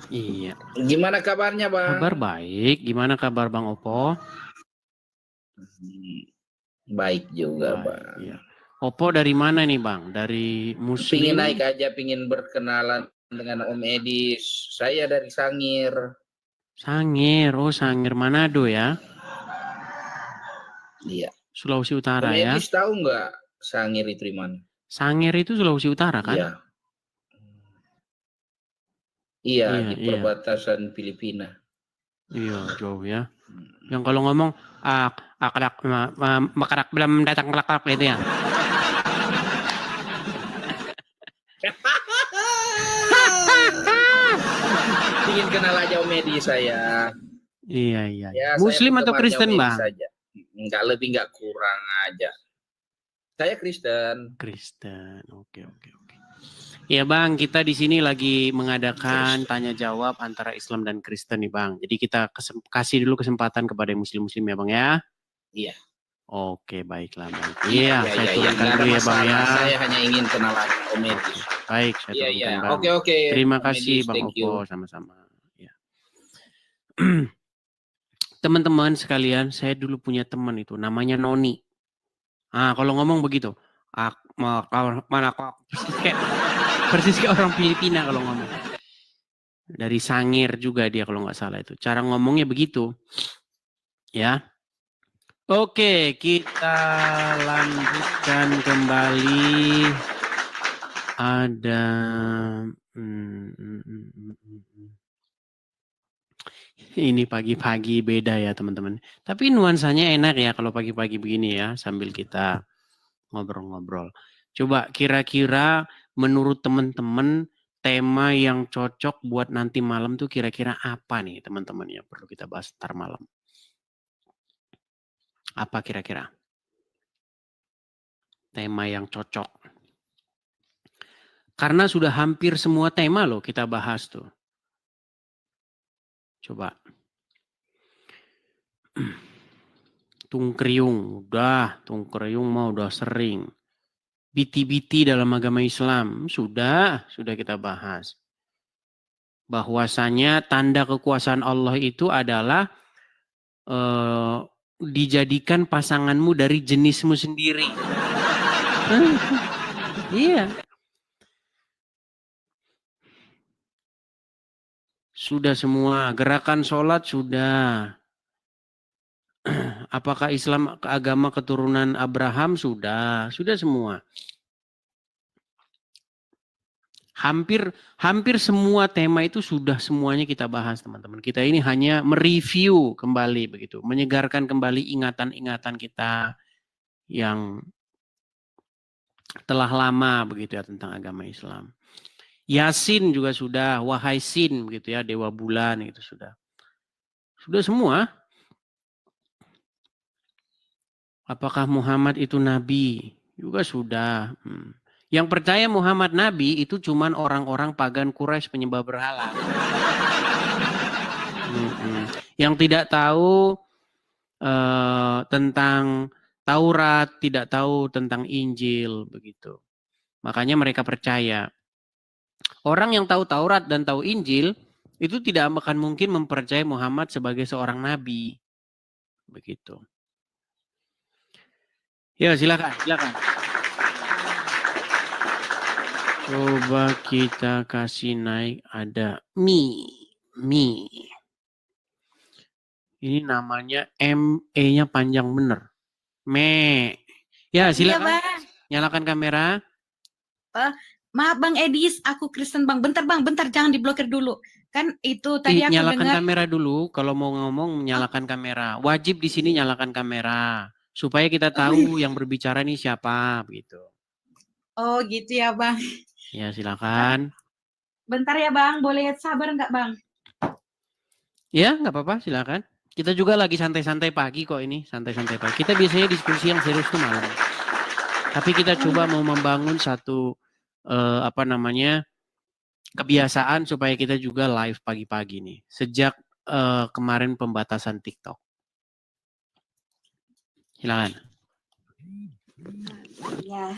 Iya. Gimana kabarnya, Bang? Kabar baik. Gimana kabar Bang Opo? Baik juga, Baik, Bang. iya. Opo dari mana nih, Bang? Dari Muslim? Pingin naik aja, pingin berkenalan dengan Om Edis. Saya dari Sangir. Sangir. Oh, Sangir Manado ya? Iya. Sulawesi Utara Om ya? Edis tahu nggak Sangir itu di mana? Sangir itu Sulawesi Utara kan? Iya. Iya, Iya, di iya. perbatasan Filipina. Iya, jauh ya. Yang kalau ngomong akrak makarak belum datang kelak gitu ya. Ingin kenal aja Om Edis saya. Iya, iya. Ya, Muslim saya atau penggemarnya Kristen, Om Edis Bang? saja. Nggak lebih nggak kurang aja. Saya Kristen. Kristen. Oke, oke, oke. Ya Bang, kita di sini lagi mengadakan tanya jawab antara Islam dan Kristen nih Bang. Jadi kita kasih dulu kesempatan kepada Muslim-Muslim ya Bang ya. Iya. Oke, baiklah Bang. Iya, saya turunkan Nggak ada dulu ya Bang ya. Saya hanya ingin kenal aja Om Edis. Baik, saya turunkan Bang. Oke. Terima Om kasih Edis, Bang thank Opo, you. sama-sama. Ya. Teman-teman sekalian, saya dulu punya teman itu, namanya Noni. Ah, kalau ngomong begitu, persis kayak orang Filipina kalau ngomong. Dari Sangir juga dia kalau nggak salah itu. Cara ngomongnya begitu. Ya. Oke, kita lanjutkan kembali. Ada ini pagi-pagi beda ya teman-teman. Tapi nuansanya enak ya kalau pagi-pagi begini ya sambil kita ngobrol-ngobrol. Coba kira-kira menurut teman-teman tema yang cocok buat nanti malam tuh kira-kira apa nih teman-teman yang perlu kita bahas ntar malam? Apa kira-kira? Tema yang cocok. Karena sudah hampir semua tema loh kita bahas tuh. Coba. Tungkriung, tungkriung mah udah sering. Biti-biti dalam agama Islam, sudah kita bahas. Bahwasanya tanda kekuasaan Allah itu adalah dijadikan pasanganmu dari jenismu sendiri. Iya. Sudah semua, gerakan sholat sudah. Apakah Islam agama keturunan Abraham? Sudah semua. Hampir semua tema itu sudah semuanya kita bahas teman-teman. Kita ini hanya mereview kembali begitu, menyegarkan kembali ingatan-ingatan kita yang telah lama begitu ya tentang agama Islam. Yasin juga sudah, wahai Sin begitu ya, dewa bulan itu sudah. Sudah semua. Apakah Muhammad itu nabi? Juga sudah. Yang percaya Muhammad nabi itu cuman orang-orang pagan Quraisy penyembah berhala. Yang tidak tahu tentang Taurat, tidak tahu tentang Injil begitu. Makanya mereka percaya. Orang yang tahu Taurat dan tahu Injil itu tidak akan mungkin mempercayai Muhammad sebagai seorang nabi. Begitu. Ya, silakan. Coba kita kasih naik ada Mi. Ini namanya ME-nya panjang bener. Ya, silakan. Iya, Nyalakan kamera. Maaf Bang Edis, aku Kristen Bang. Bentar jangan diblokir dulu. Kan itu tadi aku nyalakan dengar. Kamera dulu. Kalau mau ngomong nyalakan kamera. Wajib di sini nyalakan kamera supaya kita tahu yang berbicara nih siapa gitu. Oh gitu ya Bang. Ya silakan. Bentar ya Bang, boleh sabar nggak Bang? Ya nggak apa-apa, silakan. Kita juga lagi santai-santai pagi kok ini, santai-santai pagi. Kita biasanya diskusi yang serius tuh malam. Tapi kita coba mau membangun satu kebiasaan supaya kita juga live pagi-pagi nih. Sejak kemarin pembatasan TikTok. Silakan. Ya.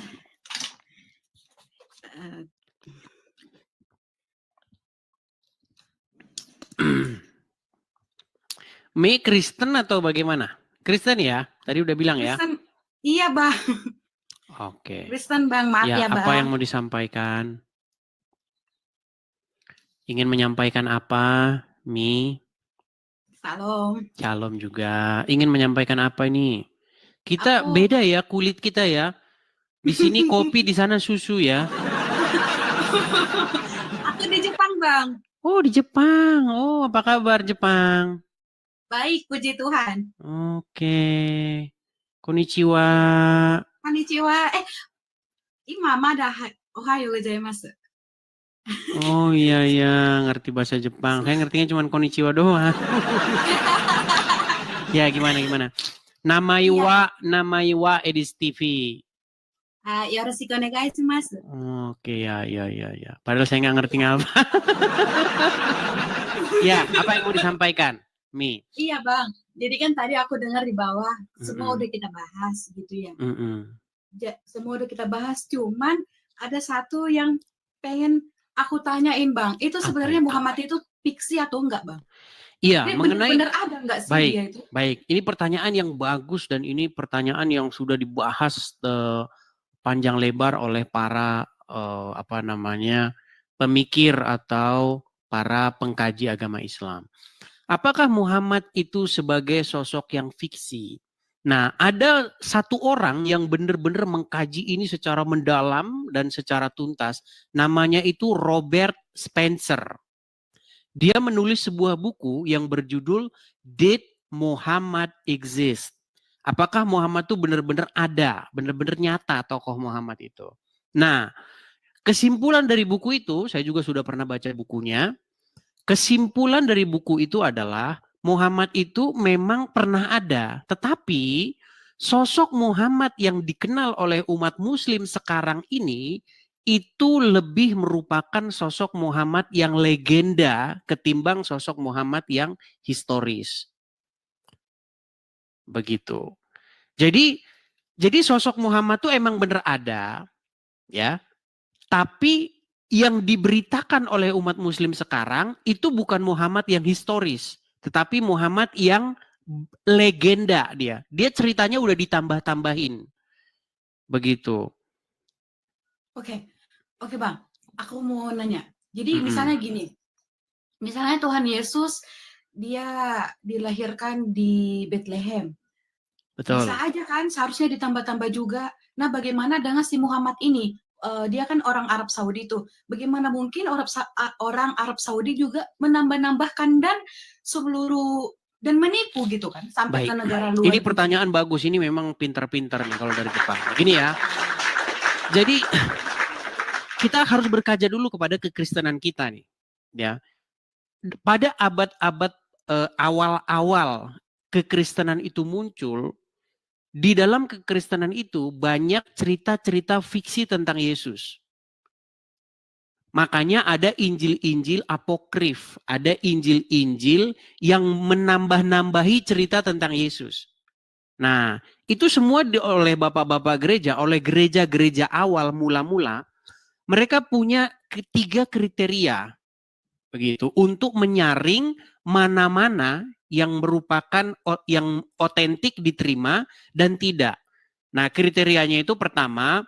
Mei Kristen atau bagaimana? Kristen ya? Tadi udah bilang ya? Kristen, iya Bang. Oke. Kristen Bang, maaf Ya, ya apa Bang. yang mau disampaikan? Ingin menyampaikan apa, Mi? Salam. Shalom juga. Ingin menyampaikan apa ini? Kita Aku beda ya kulit kita ya. Di sini kopi, di sana susu ya. aku di Jepang Bang. Oh, di Jepang. Oh, apa kabar Jepang? Baik, puji Tuhan. Oke. Konnichiwa. Konnichiwa. Mama dah ohayo gozaimasu. Oh iya ngerti bahasa Jepang. Saya ngertinya cuma konnichiwa doang. Ya gimana? Namaiwa Edis TV. Yoroshiku onegai shimasu. Oke ya. Padahal saya nggak ngerti apa. Ya, apa yang mau disampaikan, Mi? Iya Bang. Jadi kan tadi aku dengar di bawah semua udah kita bahas gitu ya. Semua udah kita bahas, cuman ada satu yang pengen aku tanyain Bang. Itu sebenarnya Muhammad itu fiksi atau enggak Bang? Iya, Ini mengenai benar ada enggak sih dia itu? Baik, ini pertanyaan yang bagus dan ini pertanyaan yang sudah dibahas panjang lebar oleh para pemikir atau para pengkaji agama Islam. Apakah Muhammad itu sebagai sosok yang fiksi? Nah, ada satu orang yang benar-benar mengkaji ini secara mendalam dan secara tuntas. Namanya itu Robert Spencer. Dia menulis sebuah buku yang berjudul Did Muhammad Exist? Apakah Muhammad itu benar-benar ada, benar-benar nyata tokoh Muhammad itu? Nah, kesimpulan dari buku itu, saya juga sudah pernah baca bukunya. Kesimpulan dari buku itu adalah Muhammad itu memang pernah ada, tetapi sosok Muhammad yang dikenal oleh umat muslim sekarang ini itu lebih merupakan sosok Muhammad yang legenda ketimbang sosok Muhammad yang historis. Begitu. Jadi sosok Muhammad itu emang benar ada, ya. Tapi yang diberitakan oleh umat muslim sekarang itu bukan Muhammad yang historis, tetapi Muhammad yang legenda dia. Dia ceritanya udah ditambah-tambahin. Begitu. Oke Bang. Aku mau nanya. Jadi misalnya gini. Misalnya Tuhan Yesus dia dilahirkan di Bethlehem. Betul. Bisa aja kan, seharusnya ditambah-tambah juga. Nah, bagaimana dengan si Muhammad ini? Dia kan orang Arab Saudi tuh. Bagaimana mungkin orang Arab Saudi juga menambah-nambahkan dan menipu gitu kan sampai ke negara luar. Ini pertanyaan bagus. Ini memang pintar-pintar nih kalau dari Jepang. Gini ya. Jadi kita harus berkaca dulu kepada kekristenan kita nih. Ya. Pada abad-abad awal-awal kekristenan itu muncul, di dalam kekristenan itu banyak cerita-cerita fiksi tentang Yesus. Makanya ada Injil-Injil apokrif, ada Injil-Injil yang menambah-nambahi cerita tentang Yesus. Nah, itu semua oleh bapak-bapak gereja, oleh gereja-gereja awal mula-mula, mereka punya 3 kriteria begitu untuk menyaring mana-mana yang merupakan yang otentik diterima dan tidak. Nah, kriterianya itu pertama,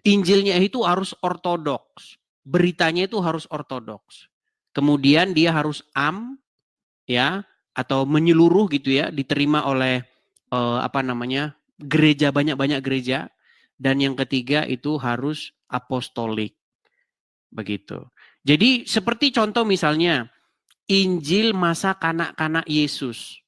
Injilnya itu harus ortodoks. Beritanya itu harus ortodoks. Kemudian dia harus ya, atau menyeluruh gitu ya, diterima oleh gereja, banyak-banyak gereja. Dan yang ketiga itu harus apostolik. Begitu. Jadi seperti contoh misalnya Injil masa kanak-kanak Yesus.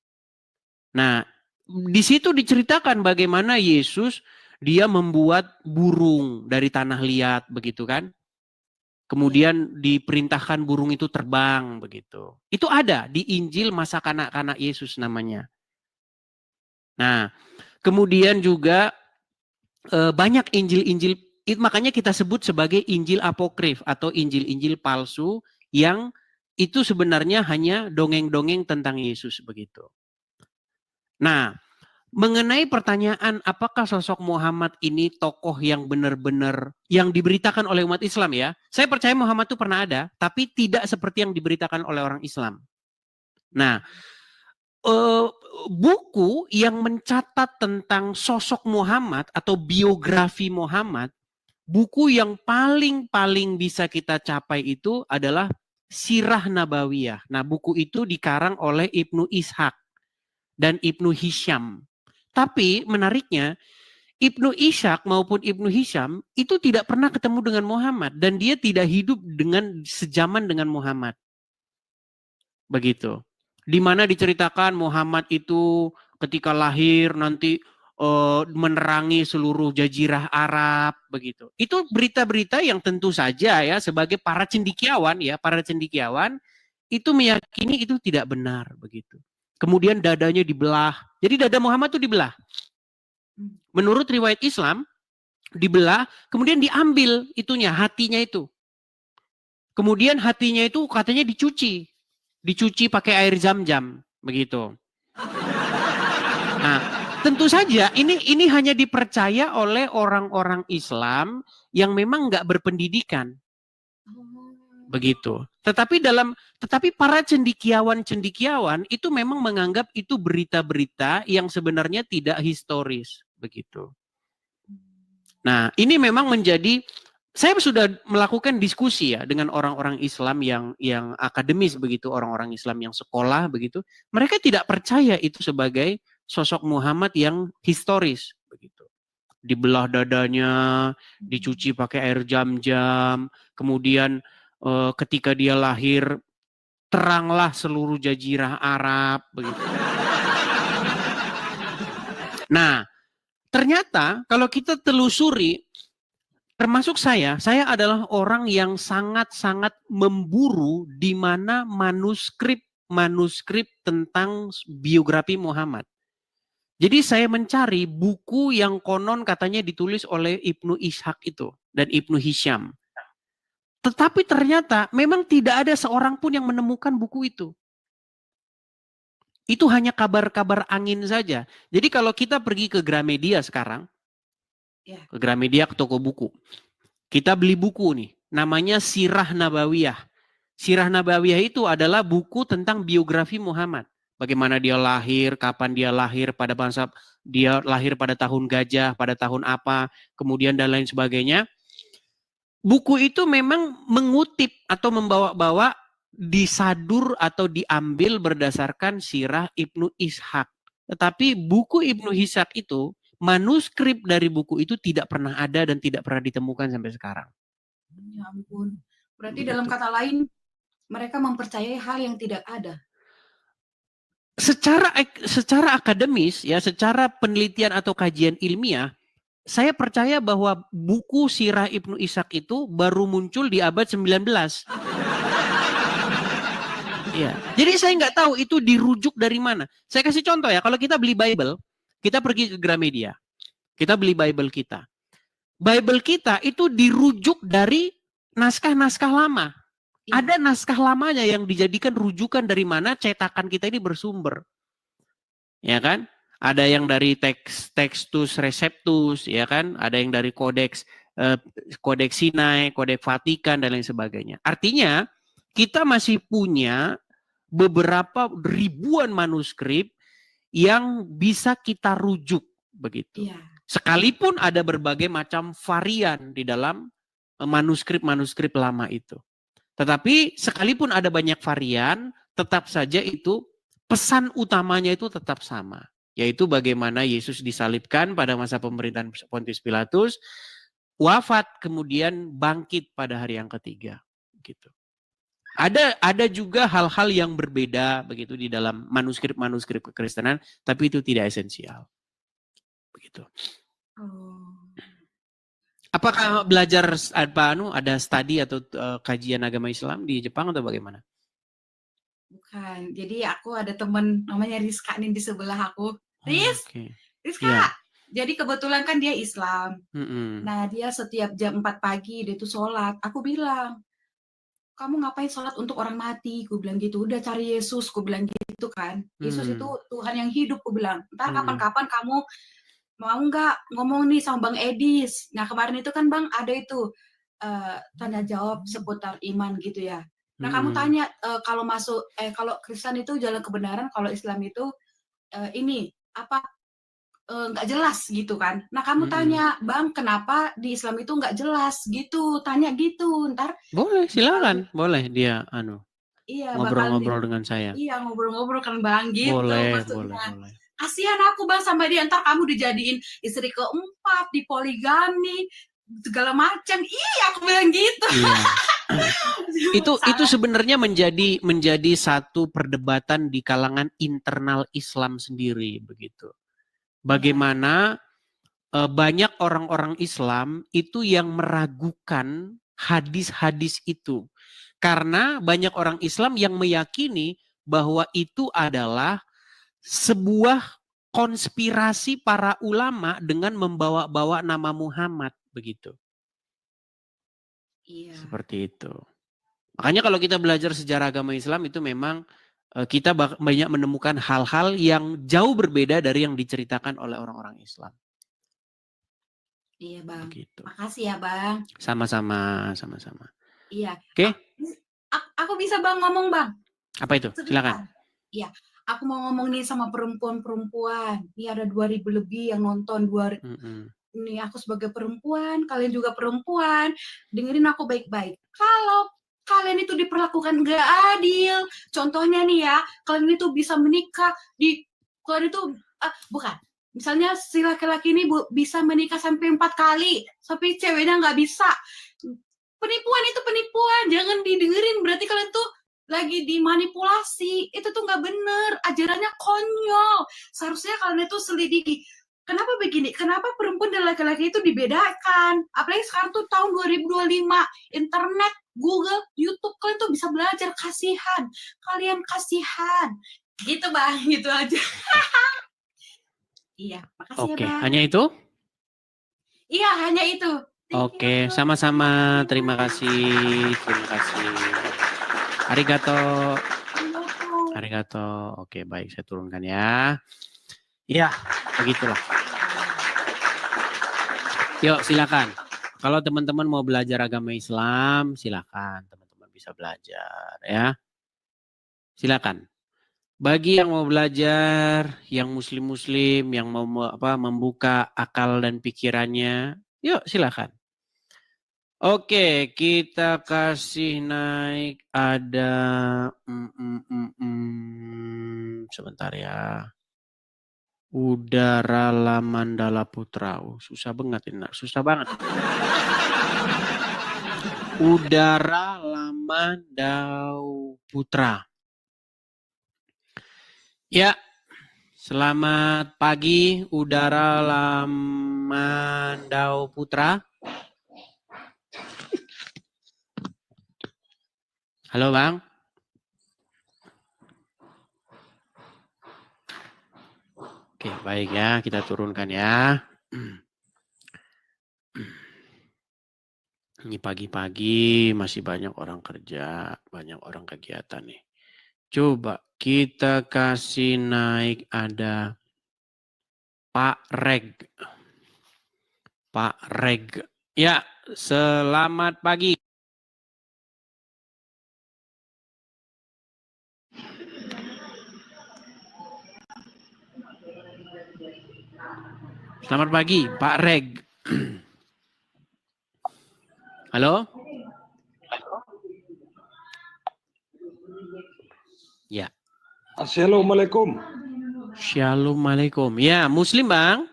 Nah, di situ diceritakan bagaimana Yesus dia membuat burung dari tanah liat begitu kan. Kemudian diperintahkan burung itu terbang begitu. Itu ada di Injil masa kanak-kanak Yesus namanya. Nah, kemudian juga banyak Injil-Injil, makanya kita sebut sebagai Injil apokrif atau Injil-Injil palsu yang itu sebenarnya hanya dongeng-dongeng tentang Yesus begitu. Nah, mengenai pertanyaan apakah sosok Muhammad ini tokoh yang benar-benar yang diberitakan oleh umat Islam ya. Saya percaya Muhammad itu pernah ada, tapi tidak seperti yang diberitakan oleh orang Islam. Nah, buku yang mencatat tentang sosok Muhammad atau biografi Muhammad, buku yang paling bisa kita capai itu adalah Sirah Nabawiyah. Nah, buku itu dikarang oleh Ibnu Ishaq dan Ibnu Hisham. Tapi menariknya, Ibnu Ishaq maupun Ibnu Hisham itu tidak pernah ketemu dengan Muhammad dan dia tidak hidup dengan sejaman dengan Muhammad. Begitu. Di mana diceritakan Muhammad itu ketika lahir nanti menerangi seluruh jazirah Arab begitu. Itu berita-berita yang tentu saja ya sebagai para cendekiawan itu meyakini itu tidak benar begitu. Kemudian dadanya dibelah. Jadi dada Muhammad itu dibelah. Menurut riwayat Islam, dibelah, kemudian diambil itunya, hatinya itu. Kemudian hatinya itu katanya dicuci. Dicuci pakai air zam-zam, begitu. Nah, tentu saja ini hanya dipercaya oleh orang-orang Islam yang memang nggak berpendidikan. Begitu. Tetapi para cendekiawan itu memang menganggap itu berita-berita yang sebenarnya tidak historis, begitu. Nah, ini memang menjadi saya sudah melakukan diskusi ya dengan orang-orang Islam yang akademis begitu, orang-orang Islam yang sekolah begitu. Mereka tidak percaya itu sebagai sosok Muhammad yang historis begitu. Dibelah dadanya, dicuci pakai air zam-zam, kemudian ketika dia lahir teranglah seluruh jazirah Arab begitu. Nah, ternyata kalau kita telusuri, termasuk saya adalah orang yang sangat-sangat memburu di mana manuskrip tentang biografi Muhammad. Jadi saya mencari buku yang konon katanya ditulis oleh Ibnu Ishaq itu dan Ibnu Hisham. Tetapi ternyata memang tidak ada seorang pun yang menemukan buku itu. Itu hanya kabar-kabar angin saja. Jadi kalau kita pergi ke Gramedia sekarang, ke Gramedia, ke toko buku, kita beli buku nih, namanya Sirah Nabawiyah. Sirah Nabawiyah itu adalah buku tentang biografi Muhammad. Bagaimana dia lahir, kapan dia lahir, pada bangsa dia lahir pada tahun gajah, pada tahun apa, kemudian dan lain sebagainya. Buku itu memang mengutip atau membawa-bawa disadur atau diambil berdasarkan sirah Ibnu Ishaq. Tetapi buku Ibnu Ishaq itu, manuskrip dari buku itu tidak pernah ada dan tidak pernah ditemukan sampai sekarang. Ya ampun. Berarti dalam kata lain, mereka mempercayai hal yang tidak ada. Secara akademis, ya, secara penelitian atau kajian ilmiah, saya percaya bahwa buku Sirah Ibnu Ishaq itu baru muncul di abad 19. Ya, jadi saya nggak tahu itu dirujuk dari mana. Saya kasih contoh ya, kalau kita beli Bible, kita pergi ke Gramedia, kita beli Bible kita. Bible kita itu dirujuk dari naskah-naskah lama. Ya. Ada naskah lamanya yang dijadikan rujukan dari mana cetakan kita ini bersumber. Ya kan? Ada yang dari Textus Receptus, ya kan? Ada yang dari Kodeks Sinai, Kodeks Vatikan, dan lain sebagainya. Artinya, kita masih punya beberapa ribuan manuskrip yang bisa kita rujuk, begitu. Ya. Sekalipun ada berbagai macam varian di dalam manuskrip-manuskrip lama itu. Tetapi sekalipun ada banyak varian, tetap saja itu pesan utamanya itu tetap sama. Yaitu bagaimana Yesus disalibkan pada masa pemerintahan Pontius Pilatus, wafat kemudian bangkit pada hari yang ketiga, gitu. Ada juga hal-hal yang berbeda begitu di dalam manuskrip kekristenan, tapi itu tidak esensial, begitu. Apakah belajar ada studi atau kajian agama Islam di Jepang atau bagaimana? Bukan. Jadi aku ada teman namanya Rizka nih di sebelah aku. Rizka. Yeah. Jadi kebetulan kan dia Islam. Nah, dia setiap jam 4 pagi dia tuh sholat. Aku bilang, kamu ngapain sholat untuk orang mati? Ku bilang gitu. Udah cari Yesus, ku bilang gitu kan. Yesus itu Tuhan yang hidup, ku bilang. Ntar kapan-kapan kamu mau nggak ngomong nih sama Bang Edis. Nah kemarin itu kan Bang ada itu tanya jawab seputar iman gitu ya. Nah kamu tanya kalau kalau Kristen itu jalan kebenaran, kalau Islam itu ini apa nggak jelas gitu kan. Nah kamu tanya, Bang, kenapa di Islam itu nggak jelas gitu? Tanya gitu, ntar. Boleh, silakan. Boleh dia iya, ngobrol-ngobrol dengan saya. Iya, ngobrol-ngobrol kan Bang gitu Boleh, maksudnya. boleh. Kasihan aku Bang sama dia, ntar kamu dijadiin istri keempat, dipoligami, segala macam. Iya, aku bilang gitu. Iya. itu sebenarnya menjadi satu perdebatan di kalangan internal Islam sendiri begitu. Bagaimana banyak orang-orang Islam itu yang meragukan hadis-hadis itu. Karena banyak orang Islam yang meyakini bahwa itu adalah sebuah konspirasi para ulama dengan membawa-bawa nama Muhammad begitu. Iya. Seperti itu. Makanya kalau kita belajar sejarah agama Islam itu memang kita banyak menemukan hal-hal yang jauh berbeda dari yang diceritakan oleh orang-orang Islam. Iya Bang. Begitu. Makasih ya Bang. Sama-sama. Iya. Oke. Aku bisa Bang ngomong Bang. Apa itu? Silakan. Iya. Aku mau ngomong nih sama perempuan-perempuan. Ini ada 2.000 lebih yang nonton. Nih aku sebagai perempuan, kalian juga perempuan. Dengerin aku baik-baik. Kalau kalian itu diperlakukan nggak adil, contohnya nih ya, kalian itu bisa menikah kalian itu bukan. Misalnya si laki-laki ini bisa menikah sampai 4 kali, tapi ceweknya nggak bisa. Penipuan itu penipuan, jangan didengerin. Berarti kalian tuh lagi dimanipulasi. Itu tuh nggak bener, ajarannya konyol. Seharusnya kalian itu selidiki. Kenapa begini? Kenapa perempuan dan laki-laki itu dibedakan? Apalagi sekarang tuh tahun 2025, internet, Google, YouTube, kalian tuh bisa belajar. Kasihan, kalian kasihan. Gitu Bang, gitu aja. Iya, makasih ya Bang. Hanya itu? Iya, hanya itu. Oke, sama-sama. Terima kasih. Arigato. Oke, baik, saya turunkan ya. Ya, begitulah. Yuk, silakan. Kalau teman-teman mau belajar agama Islam, silakan. Teman-teman bisa belajar ya. Silakan. Bagi yang mau belajar, yang muslim-muslim, yang mau membuka akal dan pikirannya, yuk silakan. Oke, kita kasih naik ada sebentar ya. Udara Lamandala Putra. Susah banget ini, susah banget. Udara Lamandau Putra. Ya, selamat pagi Udara Lamandau Putra. Halo Bang. Oke, baik ya, kita turunkan ya. Ini pagi-pagi masih banyak orang kerja, banyak orang kegiatan nih. Coba kita kasih naik ada Pak Reg. Pak Reg. Ya, selamat pagi. Selamat pagi, Pak Reg. Halo? Ya. Assalamualaikum. Assalamualaikum. Ya, Muslim Bang?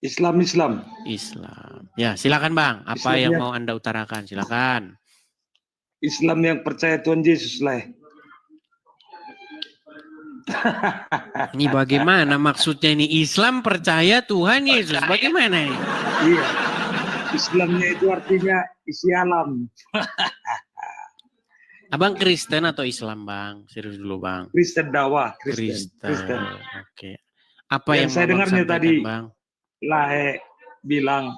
Islam. Ya, silakan Bang. Apa yang mau Anda utarakan? Silakan. Islam yang percaya Tuhan Yesus lah. Ini bagaimana maksudnya ini? Islam percaya Tuhan Yesus. Bagaimana ini? Iya. Islamnya itu artinya isi alam. Abang Kristen atau Islam Bang? Serius dulu Bang. Kristen dakwah. Kristen. Oke. Apa yang saya dengarnya tadi, Bang? Lahe bilang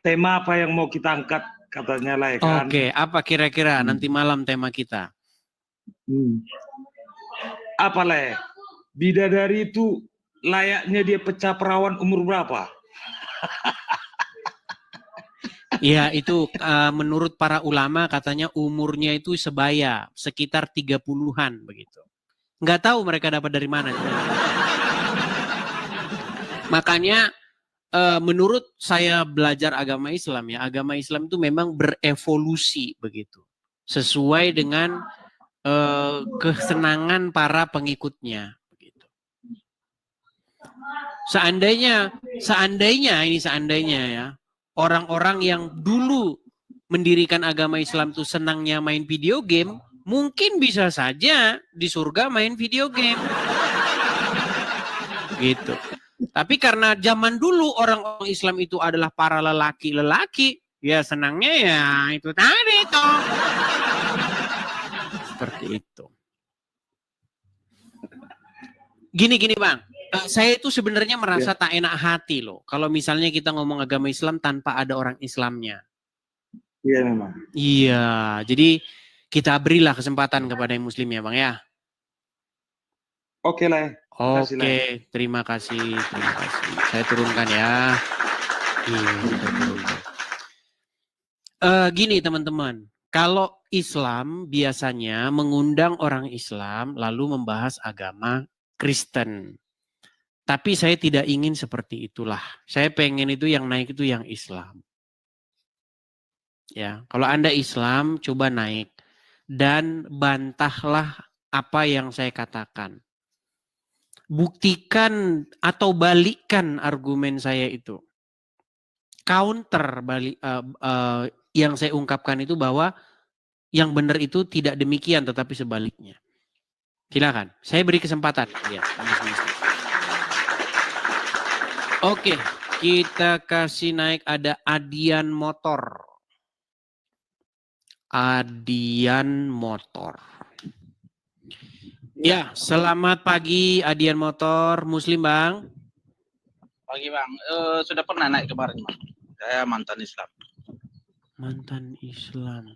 tema apa yang mau kita angkat katanya lah ya kan. Oke, apa kira-kira nanti malam tema kita? Apa lah? Bidadari itu layaknya dia pecah perawan umur berapa? Ya, itu menurut para ulama katanya umurnya itu sebaya, sekitar 30-an begitu. Nggak tahu mereka dapat dari mana. Makanya menurut saya belajar agama Islam ya, agama Islam itu memang berevolusi begitu. Sesuai dengan kesenangan para pengikutnya begitu. Seandainya ya, orang-orang yang dulu mendirikan agama Islam itu senangnya main video game, mungkin bisa saja di surga main video game. Gitu. Tapi karena zaman dulu orang-orang Islam itu adalah para lelaki-lelaki, ya senangnya ya itu tadi toh. Seperti itu. Gini Bang, saya itu sebenarnya merasa tak enak hati loh. Kalau misalnya kita ngomong agama Islam tanpa ada orang Islamnya. Iya memang. Iya, jadi kita berilah kesempatan kepada yang Muslim ya Bang ya. Oke lah. Oke, terima kasih. Saya turunkan ya. Gini teman-teman, kalau Islam biasanya mengundang orang Islam lalu membahas agama Kristen. Tapi saya tidak ingin seperti itulah. Saya pengen itu yang naik itu yang Islam. Ya, kalau Anda Islam coba naik dan bantahlah apa yang saya katakan. Buktikan atau balikkan argumen saya itu. Counter balik yang saya ungkapkan itu bahwa yang benar itu tidak demikian tetapi sebaliknya. Silakan, saya beri kesempatan. Ya, oke, kita kasih naik ada Adian Motor. Adian Motor. Ya, selamat pagi Adian Motor, Muslim Bang. Pagi Bang, sudah pernah naik kemarin Bang. Saya mantan Islam. Mantan Islam.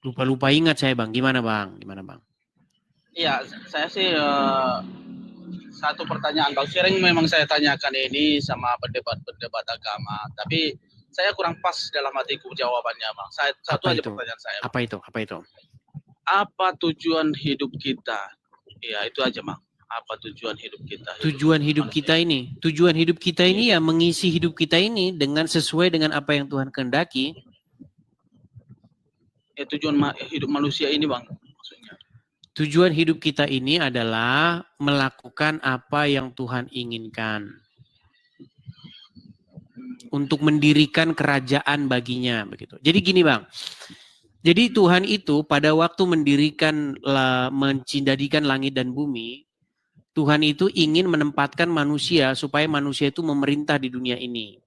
Lupa ingat saya Bang, gimana Bang? Iya, saya sih satu pertanyaan Bang. Sering memang saya tanyakan ini sama pendebat agama, tapi saya kurang pas dalam hatiku jawabannya Bang. Satu aja pertanyaan saya. Bang. Apa itu? Apa tujuan hidup kita? Ya itu aja Bang. Apa tujuan hidup kita? Tujuan hidup kita ini ya mengisi hidup kita ini dengan sesuai dengan apa yang Tuhan kehendaki. Ya tujuan hidup manusia ini Bang maksudnya. Tujuan hidup kita ini adalah melakukan apa yang Tuhan inginkan. Untuk mendirikan kerajaan baginya begitu. Jadi gini Bang. Jadi Tuhan itu pada waktu menjadikan langit dan bumi, Tuhan itu ingin menempatkan manusia supaya manusia itu memerintah di dunia ini.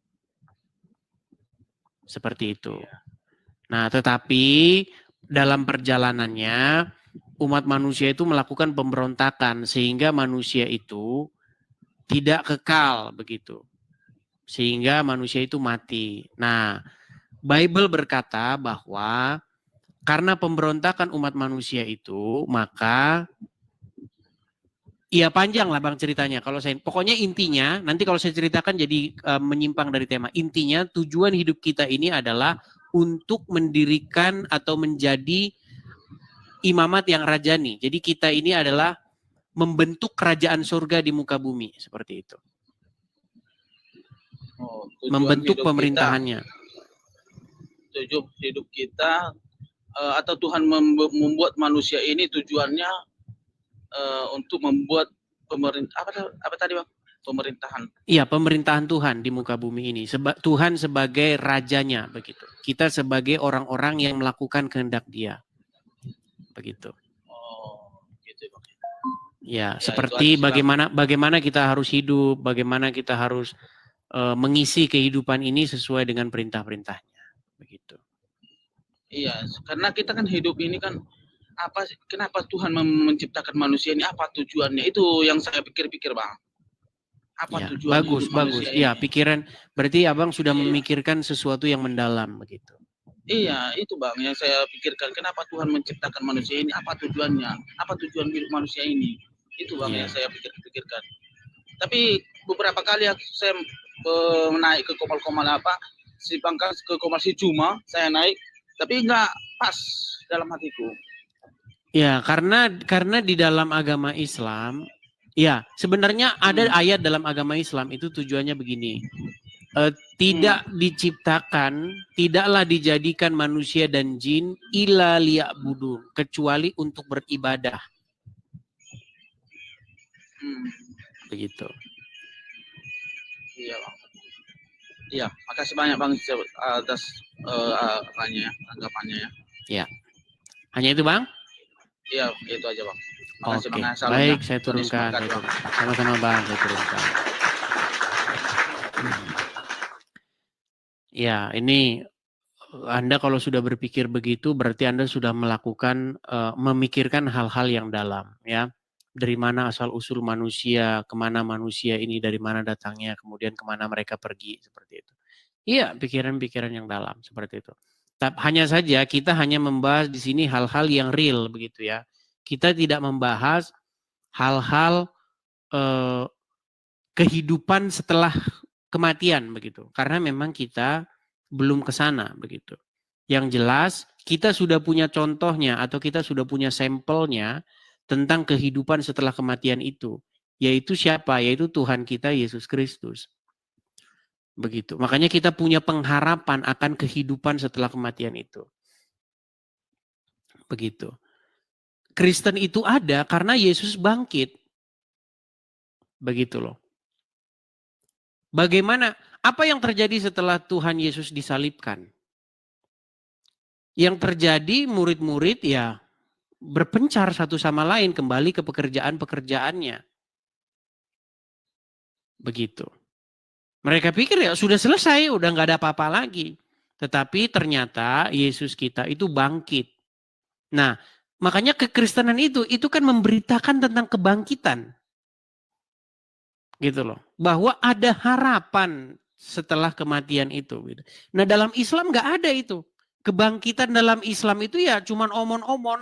Seperti itu. Nah, tetapi dalam perjalanannya umat manusia itu melakukan pemberontakan sehingga manusia itu tidak kekal begitu. Sehingga manusia itu mati. Nah, Bible berkata bahwa karena pemberontakan umat manusia itu, maka ya panjang lah Bang ceritanya. Pokoknya intinya, nanti kalau saya ceritakan jadi menyimpang dari tema. Intinya tujuan hidup kita ini adalah untuk mendirikan atau menjadi imamat yang rajani. Jadi kita ini adalah membentuk kerajaan surga di muka bumi. Seperti itu. Membentuk pemerintahannya. Tujuan hidup kita atau Tuhan membuat manusia ini tujuannya untuk membuat apa tadi Bang? Pemerintahan. Iya, pemerintahan Tuhan di muka bumi ini. Tuhan sebagai rajanya begitu. Kita sebagai orang-orang yang melakukan kehendak Dia. Begitu. Oh, gitu Bang. Ya, seperti bagaimana kita harus hidup, bagaimana kita harus mengisi kehidupan ini sesuai dengan perintah-perintahnya. Begitu. Iya, karena kita kan hidup ini kan kenapa Tuhan menciptakan manusia ini, apa tujuannya? Itu yang saya pikir-pikir Bang. Apa ya, tujuan bagus. Iya, pikiran berarti Abang sudah memikirkan sesuatu yang mendalam begitu. Iya, itu Bang yang saya pikirkan. Kenapa Tuhan menciptakan manusia ini? Apa tujuannya? Apa tujuan hidup manusia ini? Itu Bang yang saya pikirkan. Tapi beberapa kali saya naik ke komal-komal si Pangkas ke komal si Cuma, saya naik, tapi nggak pas dalam hatiku. Ya, karena di dalam agama Islam, ya sebenarnya ada ayat dalam agama Islam itu tujuannya begini. Tidak diciptakan, tidaklah dijadikan manusia dan jin illa liya'budun, kecuali untuk beribadah. Begitu. Iya Bang. Iya, makasih banyak Bang atas anggapannya ya. Ya. Hanya itu Bang? Iya, itu aja Bang. Makasih Oke, Bang. baik, saya turunkan. Sama-sama Bang, saya turunkan. Ya, ini Anda kalau sudah berpikir begitu, berarti Anda sudah melakukan, memikirkan hal-hal yang dalam, ya. Dari mana asal-usul manusia, kemana manusia ini, dari mana datangnya, kemudian kemana mereka pergi, seperti itu. Iya, pikiran-pikiran yang dalam, seperti itu. Hanya saja kita hanya membahas di sini hal-hal yang real, begitu ya. Kita tidak membahas hal-hal kehidupan setelah kematian, begitu. Karena memang kita belum ke sana, begitu. Yang jelas kita sudah punya contohnya atau kita sudah punya sampelnya tentang kehidupan setelah kematian itu. Yaitu siapa? Yaitu Tuhan kita Yesus Kristus. Begitu. Makanya kita punya pengharapan akan kehidupan setelah kematian itu. Begitu. Kristen itu ada karena Yesus bangkit. Begitu loh. Bagaimana? Apa yang terjadi setelah Tuhan Yesus disalibkan? Yang terjadi murid-murid ya berpencar satu sama lain kembali ke pekerjaan-pekerjaannya. Begitu. Mereka pikir ya sudah selesai, udah nggak ada apa-apa lagi. Tetapi ternyata Yesus kita itu bangkit. Nah, makanya kekristenan itu kan memberitakan tentang kebangkitan. Gitu loh. Bahwa ada harapan setelah kematian itu. Nah, dalam Islam nggak ada itu. Kebangkitan dalam Islam itu ya cuman omon-omon.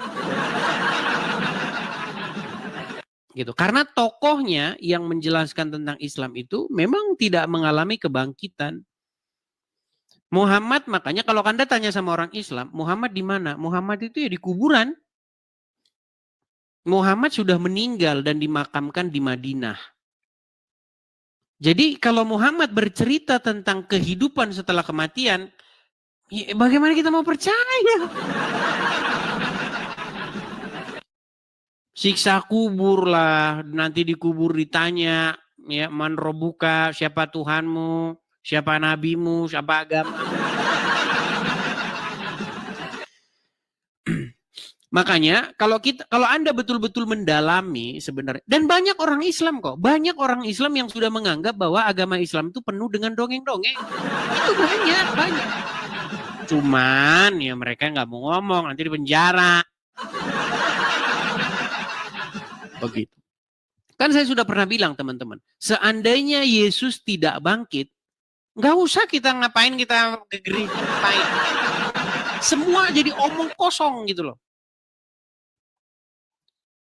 Gitu. Karena tokohnya yang menjelaskan tentang Islam itu memang tidak mengalami kebangkitan. Muhammad, makanya kalau Anda tanya sama orang Islam, Muhammad di mana? Muhammad itu ya di kuburan. Muhammad sudah meninggal dan dimakamkan di Madinah. Jadi kalau Muhammad bercerita tentang kehidupan setelah kematian, ya bagaimana kita mau percaya? Siksa kubur lah, nanti dikubur ditanya, ya man robuka, siapa Tuhanmu, siapa nabimu, siapa agamamu. Makanya kalau Anda betul-betul mendalami sebenarnya, dan banyak orang Islam kok, banyak orang Islam yang sudah menganggap bahwa agama Islam itu penuh dengan dongeng-dongeng. Itu banyak. Cuman ya mereka nggak mau ngomong, nanti di penjara. Begitu. Kan saya sudah pernah bilang teman-teman, seandainya Yesus tidak bangkit, nggak usah kita ngapain kita ke gereja ngapain. Semua jadi omong kosong gitu loh.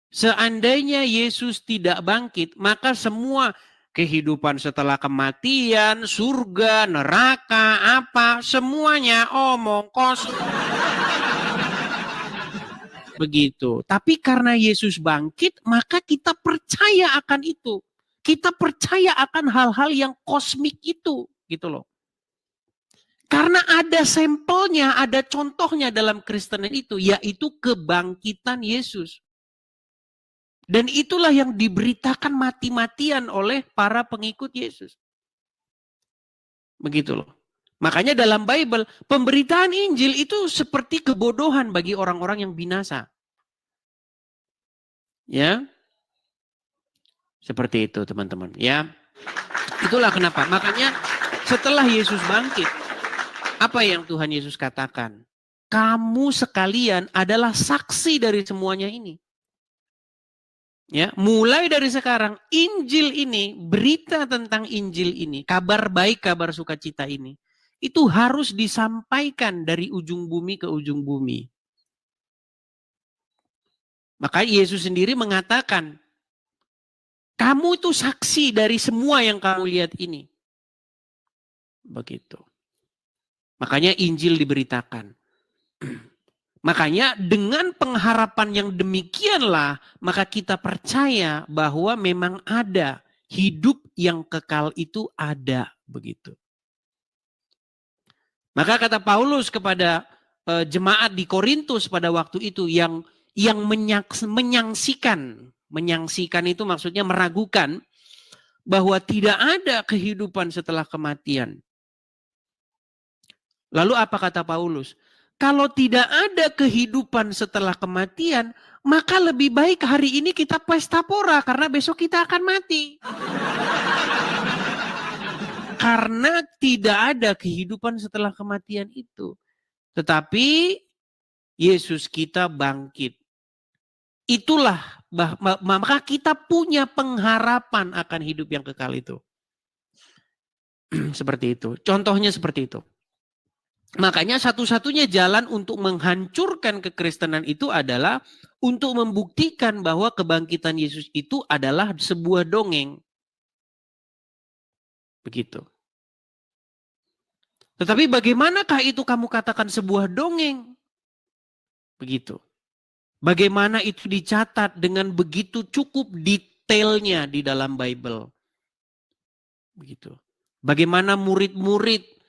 Seandainya Yesus tidak bangkit, maka semua kehidupan setelah kematian, surga, neraka, apa, semuanya omong kosong. Begitu. Tapi karena Yesus bangkit, maka kita percaya akan itu. Kita percaya akan hal-hal yang kosmik itu, gitu loh. Karena ada sampelnya, ada contohnya dalam Kristenan itu, yaitu kebangkitan Yesus. Dan itulah yang diberitakan mati-matian oleh para pengikut Yesus. Begitu loh. Makanya dalam Bible, pemberitaan Injil itu seperti kebodohan bagi orang-orang yang binasa. Ya. Seperti itu teman-teman. Ya. Itulah kenapa. Makanya setelah Yesus bangkit, apa yang Tuhan Yesus katakan? Kamu sekalian adalah saksi dari semuanya ini. Ya, mulai dari sekarang Injil ini, berita tentang Injil ini, kabar baik, kabar sukacita ini, itu harus disampaikan dari ujung bumi ke ujung bumi. Maka Yesus sendiri mengatakan, kamu itu saksi dari semua yang kamu lihat ini. Begitu. Makanya Injil diberitakan. Makanya dengan pengharapan yang demikianlah, maka kita percaya bahwa memang ada hidup yang kekal itu ada. Begitu. Maka kata Paulus kepada jemaat di Korintus pada waktu itu yang menyangsikan itu maksudnya meragukan bahwa tidak ada kehidupan setelah kematian. Lalu apa kata Paulus? Kalau tidak ada kehidupan setelah kematian, maka lebih baik hari ini kita pesta pora karena besok kita akan mati. Karena tidak ada kehidupan setelah kematian itu. Tetapi Yesus kita bangkit. Itulah, maka kita punya pengharapan akan hidup yang kekal itu. Seperti itu. Contohnya seperti itu. Makanya satu-satunya jalan untuk menghancurkan kekristenan itu adalah untuk membuktikan bahwa kebangkitan Yesus itu adalah sebuah dongeng. Begitu. Tetapi bagaimanakah itu kamu katakan sebuah dongeng? Begitu. Bagaimana itu dicatat dengan begitu cukup detailnya di dalam Bible. Begitu. Bagaimana murid-murid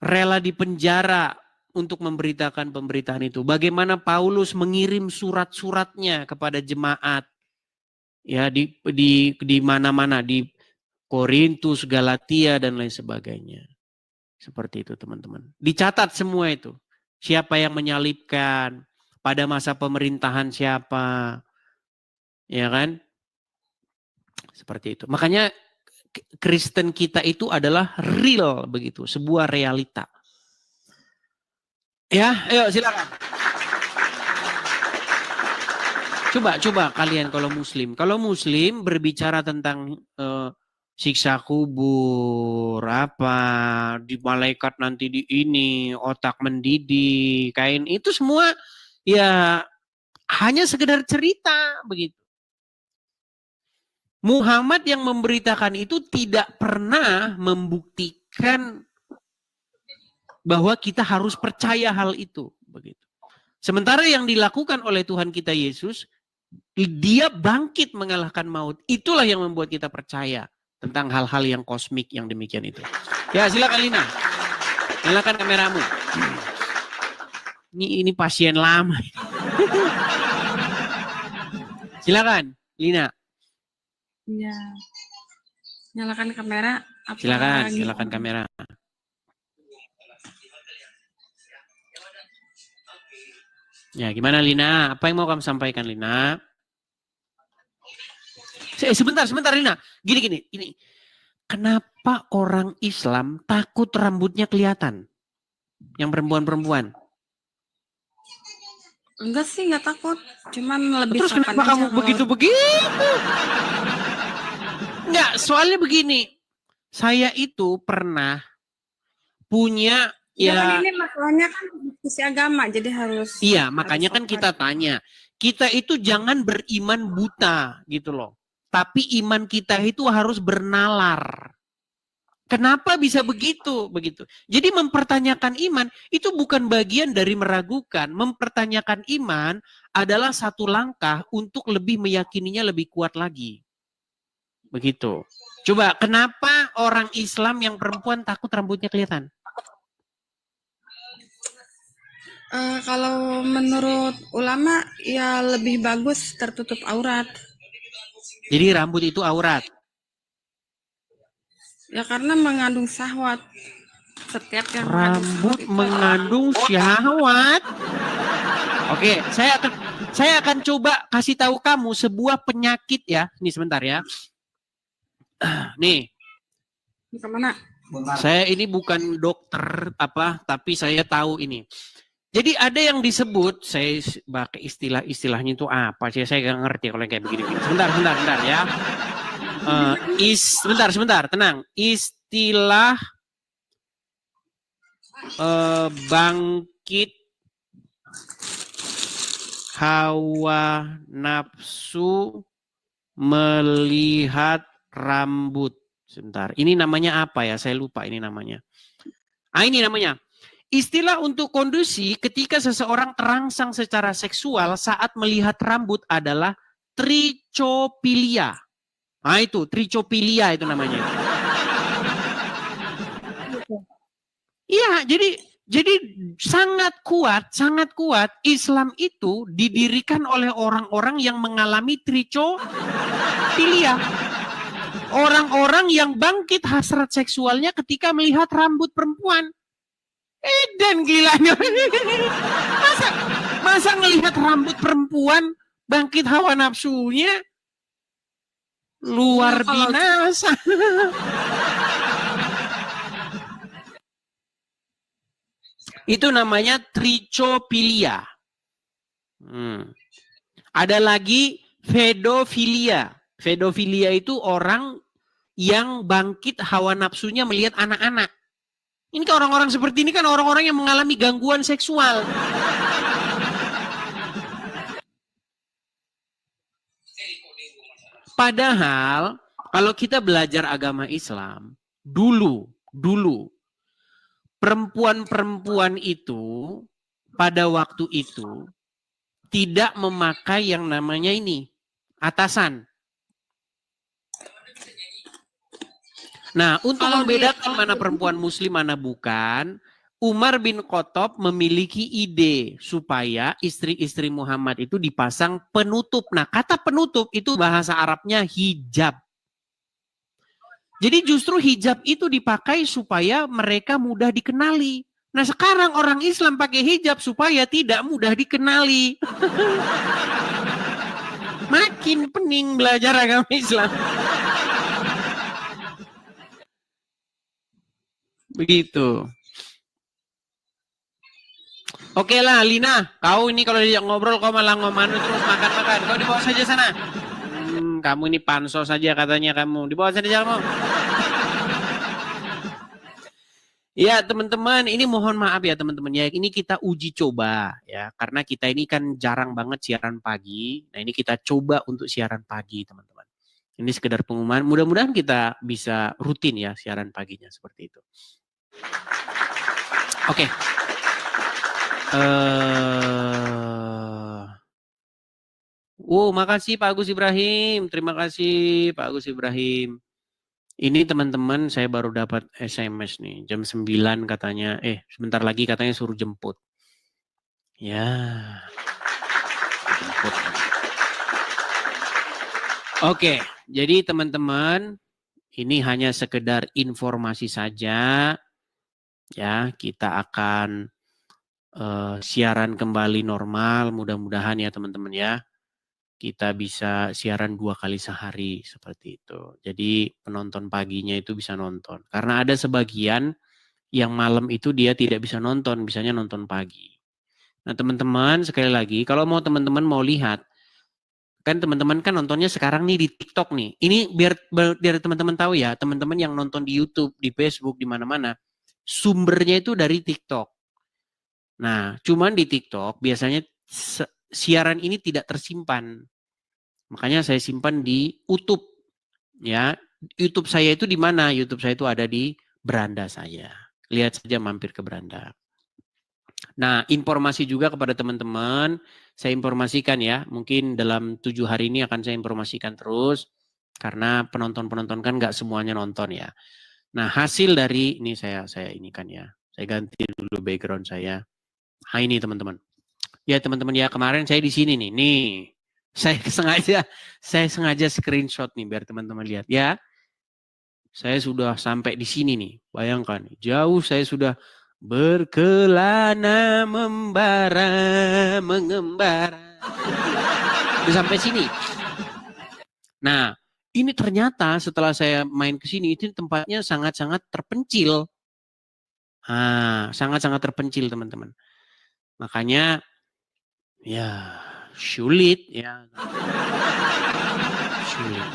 rela dipenjara untuk memberitakan pemberitaan itu. Bagaimana Paulus mengirim surat-suratnya kepada jemaat. Ya, di mana-mana, di Korintus, Galatia dan lain sebagainya. Seperti itu teman-teman. Dicatat semua itu. Siapa yang menyalibkan, pada masa pemerintahan siapa. Ya kan? Seperti itu. Makanya Kristen kita itu adalah real begitu, sebuah realita. Ya, ayo silakan. Coba kalian kalau Muslim berbicara tentang siksa kubur, apa di malaikat nanti di ini, otak mendidih, kain itu semua ya hanya sekedar cerita begitu. Muhammad yang memberitakan itu tidak pernah membuktikan bahwa kita harus percaya hal itu. Begitu. Sementara yang dilakukan oleh Tuhan kita Yesus, dia bangkit mengalahkan maut. Itulah yang membuat kita percaya tentang hal-hal yang kosmik yang demikian itu. Ya silakan Lina, nyalakan kameramu. Ini pasien lama. Silakan Lina. Ya, nyalakan kamera. Silakan kamera. Ya, gimana Lina? Apa yang mau kamu sampaikan Lina? Sebentar Lina. Gini. Kenapa orang Islam takut rambutnya kelihatan? Yang perempuan-perempuan. Enggak sih, enggak takut. Cuman lebih terus sopan kenapa kamu aja begitu-begitu? Enggak, soalnya begini. Saya itu pernah punya ya. Ini masalahnya kan diskusi agama, jadi harus. Iya, makanya kan kita tanya. Kita itu jangan beriman buta gitu loh. Tapi iman kita itu harus bernalar. Kenapa bisa begitu? Jadi mempertanyakan iman itu bukan bagian dari meragukan. Mempertanyakan iman adalah satu langkah untuk lebih meyakininya lebih kuat lagi. Begitu. Coba, kenapa orang Islam yang perempuan takut rambutnya kelihatan? Kalau menurut ulama ya lebih bagus tertutup aurat. Jadi rambut itu aurat? Ya karena mengandung syahwat. Setiap yang rambut mengandung syahwat. Oke, saya akan coba kasih tahu kamu sebuah penyakit ya. Ini sebentar ya. Nih. Kemana? Saya ini bukan dokter tapi saya tahu ini. Jadi ada yang disebut, saya pakai istilahnya itu apa sih? Saya nggak ngerti kalau kayak begini. Sebentar ya. Sebentar, tenang. Istilah bangkit hawa nafsu melihat rambut. Sebentar, ini namanya apa ya? Saya lupa ini namanya. Ini namanya. Istilah untuk kondisi ketika seseorang terangsang secara seksual saat melihat rambut adalah trichopilia. Nah itu, trichopilia itu namanya. Iya, jadi sangat kuat Islam itu didirikan oleh orang-orang yang mengalami trichopilia. Orang-orang yang bangkit hasrat seksualnya ketika melihat rambut perempuan. Dan gilanya. Masa ngelihat rambut perempuan bangkit hawa nafsunya? Luar binasa. Itu namanya trichopilia. Ada lagi pedofilia. Pedofilia itu orang yang bangkit hawa nafsunya melihat anak-anak. Ini kan orang-orang seperti ini kan orang-orang yang mengalami gangguan seksual. Padahal kalau kita belajar agama Islam, dulu perempuan-perempuan itu pada waktu itu tidak memakai yang namanya ini, atasan. Nah, untuk membedakan mana perempuan muslim, mana bukan, Umar bin Khattab memiliki ide supaya istri-istri Muhammad itu dipasang penutup. Nah, kata penutup itu bahasa Arabnya hijab. Jadi justru hijab itu dipakai supaya mereka mudah dikenali. Nah, sekarang orang Islam pakai hijab supaya tidak mudah dikenali. Makin pening belajar agama Islam. Begitu. Oke lah, Lina, kau ini kalau diajak ngobrol kau malah ngomanu terus makan-makan. Kau dibawa saja sana. Kamu ini pansos saja katanya kamu. Dibawa saja kamu. Ya teman-teman, ini mohon maaf ya teman-teman ya. Ini kita uji coba ya, karena kita ini kan jarang banget siaran pagi. Nah ini kita coba untuk siaran pagi teman-teman. Ini sekedar pengumuman. Mudah-mudahan kita bisa rutin ya siaran paginya seperti itu. Oke. Makasih Pak Agus Ibrahim. Terima kasih Pak Agus Ibrahim. Ini teman-teman saya baru dapat SMS nih. Jam 9 katanya. Sebentar lagi katanya suruh jemput. Ya. Jemput. Oke. Jadi teman-teman. Ini hanya sekedar informasi saja. Ya, kita akan siaran kembali normal, mudah-mudahan ya teman-teman ya. Kita bisa siaran 2 kali sehari seperti itu. Jadi penonton paginya itu bisa nonton. Karena ada sebagian yang malam itu dia tidak bisa nonton, bisanya nonton pagi. Nah teman-teman sekali lagi, kalau mau teman-teman mau lihat, kan teman-teman kan nontonnya sekarang nih di TikTok nih. Ini biar teman-teman tahu ya, teman-teman yang nonton di YouTube, di Facebook, di mana-mana, sumbernya itu dari TikTok. Nah, cuman di TikTok biasanya siaran ini tidak tersimpan. Makanya saya simpan di YouTube. Ya, YouTube saya itu di mana? YouTube saya itu ada di beranda saya. Lihat saja mampir ke beranda. Nah, informasi juga kepada teman-teman, saya informasikan ya, mungkin dalam 7 hari ini akan saya informasikan terus, karena penonton-penonton kan nggak semuanya nonton ya. Nah, hasil dari, ini saya ini kan ya, saya ganti dulu background saya. Nah, ini teman-teman. Ya teman-teman ya, kemarin saya di sini nih, saya sengaja screenshot nih biar teman-teman lihat ya. Saya sudah sampai di sini nih, bayangkan, jauh saya sudah berkelana membara mengembara. Udah sampai sini. Nah, ini ternyata setelah saya main ke sini itu tempatnya sangat-sangat terpencil. Sangat-sangat terpencil teman-teman. Makanya ya sulit ya. Sulit.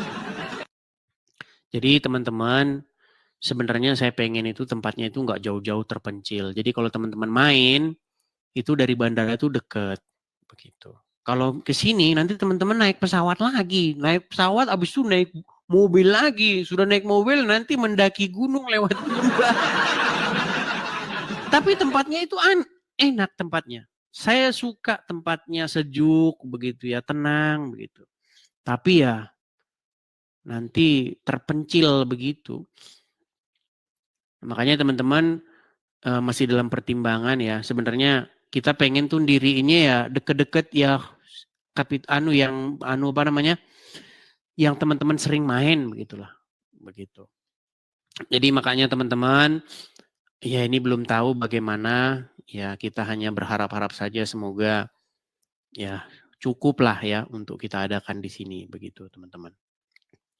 Jadi teman-teman sebenarnya saya pengen itu tempatnya itu nggak jauh-jauh terpencil. Jadi kalau teman-teman main, itu dari bandara itu deket. Begitu. Kalau ke sini nanti teman-teman naik pesawat lagi. Naik pesawat habis itu naik mobil lagi. Sudah naik mobil nanti mendaki gunung lewat lembah. Tapi tempatnya itu enak tempatnya. Saya suka tempatnya sejuk begitu ya, tenang begitu. Tapi ya nanti terpencil begitu. Makanya teman-teman masih dalam pertimbangan ya. Sebenarnya kita pengen tuh dirinya ya deket-deket ya yang yang teman-teman sering main begitulah. Begitu. Jadi makanya teman-teman ya ini belum tahu bagaimana, ya kita hanya berharap-harap saja semoga ya cukuplah ya untuk kita adakan di sini begitu teman-teman.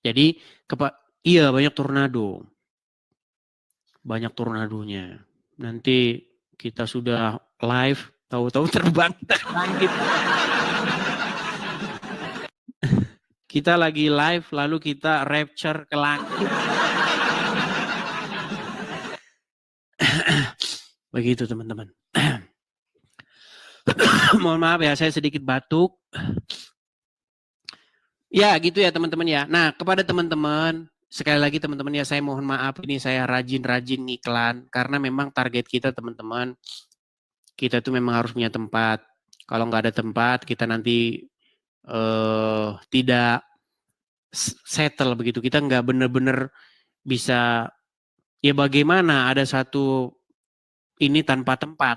Jadi iya banyak tornado. Banyak tornadonya. Nanti kita sudah live tahu-tahu terbang ke langit. Kita lagi live lalu kita rapture ke langit. Begitu teman-teman. Mohon maaf ya, saya sedikit batuk. Ya gitu ya teman-teman ya. Nah kepada teman-teman, sekali lagi teman-teman ya saya mohon maaf ini saya rajin-rajin ngiklan. Karena memang target kita teman-teman, kita tuh memang harus punya tempat. Kalau nggak ada tempat kita nanti tidak settle begitu. Kita nggak benar-benar bisa, ya bagaimana ada satu ini tanpa tempat.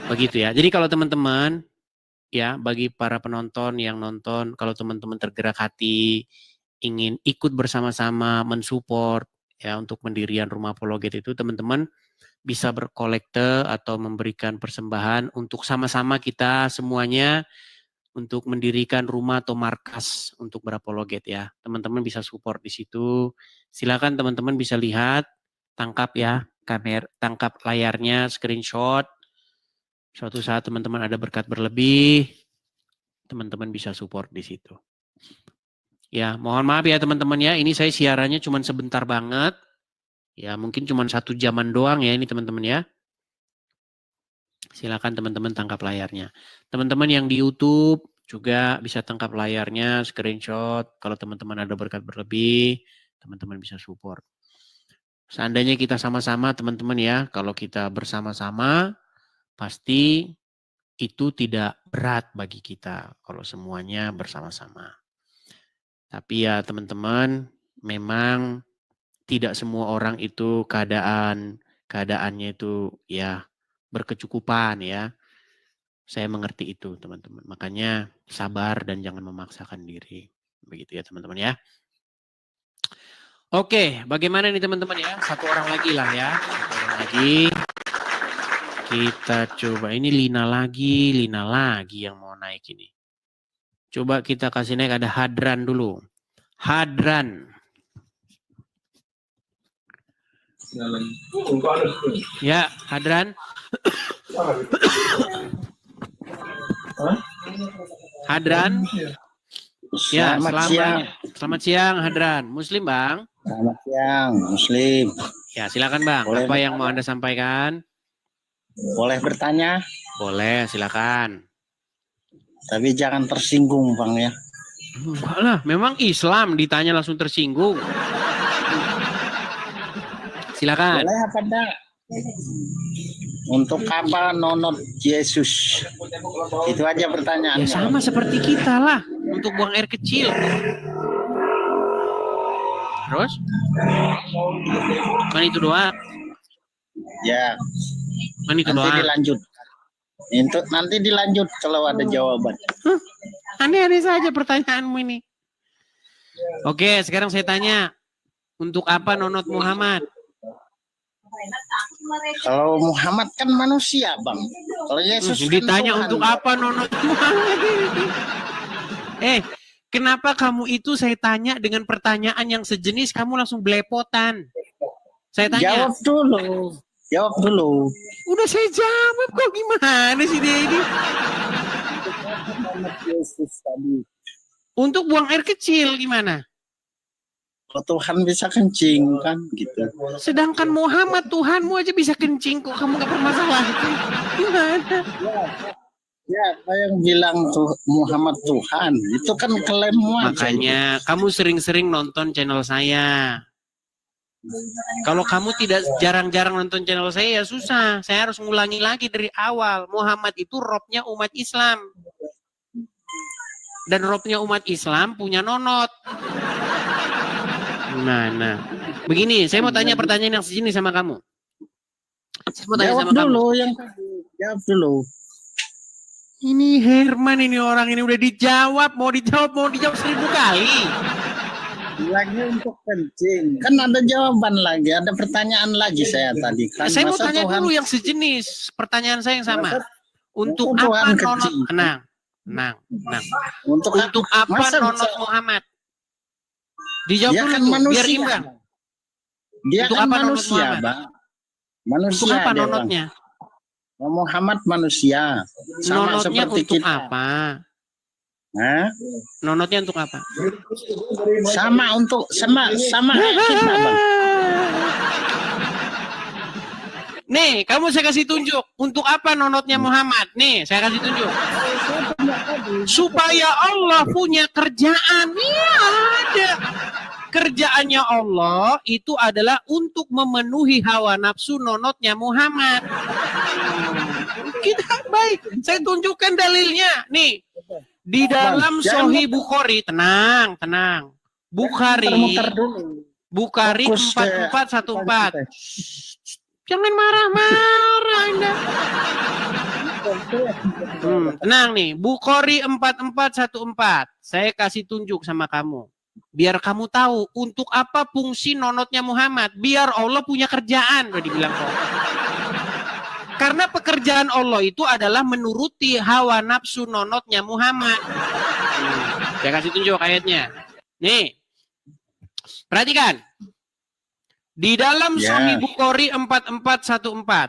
Begitu ya. Jadi kalau teman-teman, ya bagi para penonton yang nonton, kalau teman-teman tergerak hati, ingin ikut bersama-sama mensupport ya untuk pendirian Rumah Apologet itu, teman-teman bisa berkolekte atau memberikan persembahan untuk sama-sama kita semuanya untuk mendirikan rumah atau markas untuk berapologet ya. Teman-teman bisa support di situ. Silakan teman-teman bisa lihat, tangkap ya, tangkap layarnya, screenshot. Suatu saat teman-teman ada berkat berlebih, teman-teman bisa support di situ. Ya, mohon maaf ya teman-teman ya, ini saya siarannya cuma sebentar banget. Ya, mungkin cuma 1 jaman doang ya ini teman-teman ya. Silakan teman-teman tangkap layarnya. Teman-teman yang di YouTube juga bisa tangkap layarnya, screenshot. Kalau teman-teman ada berkat berlebih, teman-teman bisa support. Seandainya kita sama-sama teman-teman ya, kalau kita bersama-sama, pasti itu tidak berat bagi kita kalau semuanya bersama-sama. Tapi ya teman-teman, memang tidak semua orang itu keadaannya itu ya berkecukupan ya. Saya mengerti itu teman-teman. Makanya sabar dan jangan memaksakan diri. Begitu ya teman-teman ya. Oke, bagaimana nih teman-teman ya? 1 orang lagi lah ya. 1 orang lagi. Kita coba, ini Lina lagi yang mau naik ini. Coba kita kasih naik, ada Hadran dulu. Hadran. Ya, Hadran. Hadran. Ya, selamat siang Hadran. Muslim Bang? Selamat siang, Muslim. Ya, silakan Bang. Boleh apa yang mau Anda sampaikan? Boleh bertanya? Boleh, silakan. Tapi jangan tersinggung, Bang ya. Enggak lah, memang Islam ditanya langsung tersinggung. Silakan. Boleh apa enggak? Untuk apa nonot Yesus? Itu aja pertanyaannya. Ya sama seperti kita lah, untuk buang air kecil. Terus? Kan itu doang. Ya. Kan itu nanti doang. Dilanjut. Nanti dilanjut kalau ada jawaban. Aneh-aneh saja pertanyaanmu ini. Oke, sekarang saya tanya. Untuk apa nonot Muhammad? Kalau Muhammad kan manusia, Bang. Kalau Yesus ditanya kan untuk apa nonot Muhammad? Kenapa kamu itu saya tanya dengan pertanyaan yang sejenis kamu langsung belepotan? Saya tanya. Jawab dulu. Udah saya jawab kok, gimana sih dia ini? Yesus tadi. Untuk buang air kecil gimana? Oh, Tuhan bisa kencing kan gitu. Sedangkan Muhammad Tuhanmu aja bisa kencing kok kamu nggak bermasalah. Gimana? Ya, apa yang bilang tuh Muhammad Tuhan itu kan klaimmu aja. Makanya kamu sering-sering nonton channel saya. Kalau kamu tidak jarang-jarang nonton channel saya ya susah. Saya harus ngulangi lagi dari awal. Muhammad itu robnya umat Islam. Dan robnya umat Islam punya nonot. Nah. Begini, saya mau tanya pertanyaan yang segini sama kamu. Saya mau tanya sama dulu kamu. yang tadi. Jawab dulu. Ini Herman ini orang ini udah dijawab, mau dijawab 1000 kali. Lagi untuk kencing. Kan ada jawaban lagi, ada pertanyaan lagi saya tadi. Kan Saya mau masa tanya Tuhan, dulu yang sejenis. Pertanyaan saya yang sama. Untuk masa apa Tuhan nonot? kecil? Tenang. Untuk apa masa nonot bisa- Muhammad? Dijawab Dia dulu kan tuh, manusia. biar imbang. Dia Untuk kan apa nonot manusia, Muhammad? Bang. Manusia Untuk apa dia, Bang. nonotnya? Muhammad manusia. Sama Nonotnya seperti untuk kita. apa? Hah? Nonotnya untuk apa? Sama kayak kita, Bang. Nih, kamu saya kasih tunjuk. Untuk apa nonotnya Muhammad? Nih, saya kasih tunjuk. Supaya Allah punya kerjaan. Iya, ada. Kerjaannya Allah itu adalah untuk memenuhi hawa nafsu nonotnya Muhammad. Kita baik. Saya tunjukkan dalilnya. Nih, di dalam Sahih Bukhari, tenang. Bukhari Muter-muter dulu. Bukhari Fokus ke- 4414. Jangan marah-marah Anda. Tenang nih, Bukhari 4414. Saya kasih tunjuk sama kamu. Biar kamu tahu untuk apa fungsi nonotnya Muhammad. Biar Allah punya kerjaan, udah dibilang kok. Karena pekerjaan Allah itu adalah menuruti hawa nafsu nonotnya Muhammad. Saya kasih tunjuk ayatnya. Nih, perhatikan. Di dalam Sahih Bukhari 4414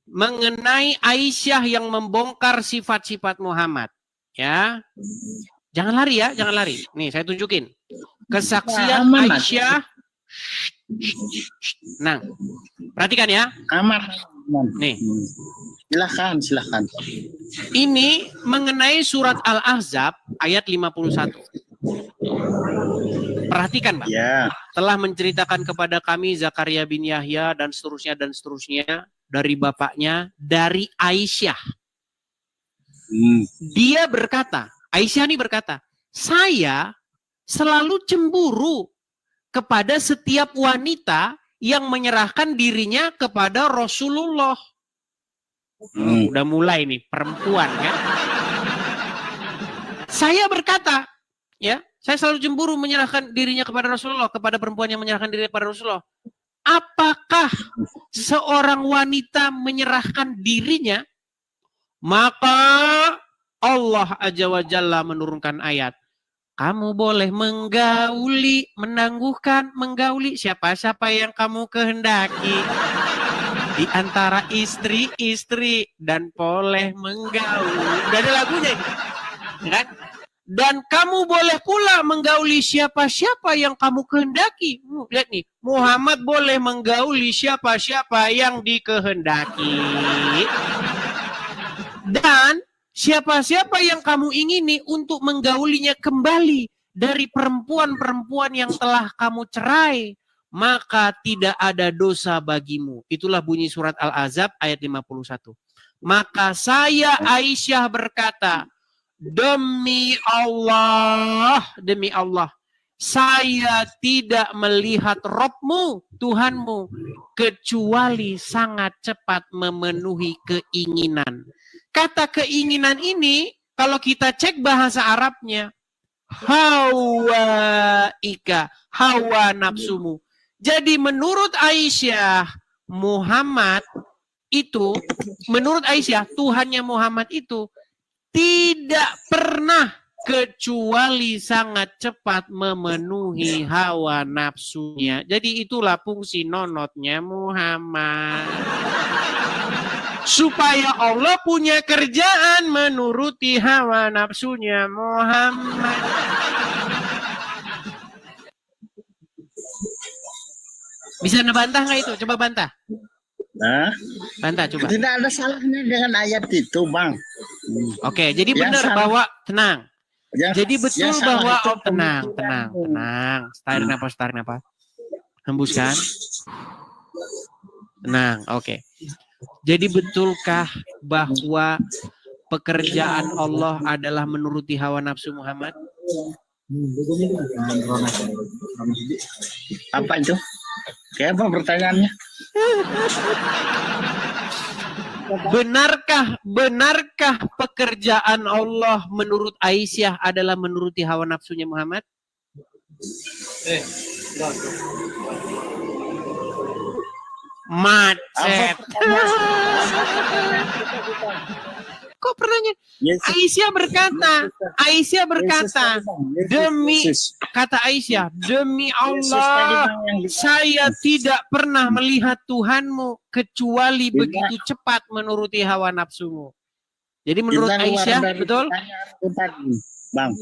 mengenai Aisyah yang membongkar sifat-sifat Muhammad, ya. Jangan lari ya, jangan lari. Nih, saya tunjukin. Kesaksian Aisyah. Nah, perhatikan ya. Aman. Nih. Silakan. Ini mengenai surat Al-Ahzab ayat 51. Perhatikan, Bang. Ya. Telah menceritakan kepada kami Zakaria bin Yahya dan seterusnya dari bapaknya, dari Aisyah. Dia berkata, Aisyah ini berkata, saya selalu cemburu kepada setiap wanita yang menyerahkan dirinya kepada Rasulullah. Udah mulai nih, perempuan kan. Saya berkata, ya, saya selalu cemburu menyerahkan dirinya kepada Rasulullah, kepada perempuan yang menyerahkan diri kepada Rasulullah. Apakah seorang wanita menyerahkan dirinya? Maka Allah Azza wa Jalla menurunkan ayat. Kamu boleh menggauli siapa-siapa yang kamu kehendaki. Di antara istri-istri dan boleh menggauli. Udah ada lagunya ini. Kan? Dan kamu boleh pula menggauli siapa-siapa yang kamu kehendaki. Lihat nih, Muhammad boleh menggauli siapa-siapa yang dikehendaki. Dan siapa-siapa yang kamu ingini untuk menggaulinya kembali dari perempuan-perempuan yang telah kamu cerai, maka tidak ada dosa bagimu. Itulah bunyi surat Al-Ahzab ayat 51. Maka saya Aisyah berkata, demi Allah, saya tidak melihat Robmu, Tuhanmu, kecuali sangat cepat memenuhi keinginan. Kata keinginan ini, kalau kita cek bahasa Arabnya, hawaika, hawa nafsumu. Jadi menurut Aisyah, Muhammad itu, menurut Aisyah, Tuhannya Muhammad itu, tidak pernah kecuali sangat cepat memenuhi hawa nafsunya. Jadi itulah fungsi nonotnya Muhammad. Supaya Allah punya kerjaan menuruti hawa nafsunya Muhammad. Bisa ngebantah nggak itu? Coba bantah. Nah, Bantah coba. tidak ada salahnya dengan ayat itu, Bang. Oke, jadi Yang benar salah- bahwa tenang. Jadi yang betul salah bahwa itu tenang. pemikiranmu. Tarik nafas. Hembuskan. Tenang, oke. Jadi betulkah bahwa pekerjaan Allah adalah menuruti hawa nafsu Muhammad? Apa itu? Kayak apa pertanyaannya? Benarkah pekerjaan Allah menurut Aisyah adalah menuruti hawa nafsunya Muhammad? Macet. Kok pertanyaan? Aisyah berkata, demi kata Aisyah, demi Allah, saya tidak pernah melihat Tuhanmu kecuali begitu cepat menuruti hawa nafsumu. Jadi menurut Aisyah, betul? Bang.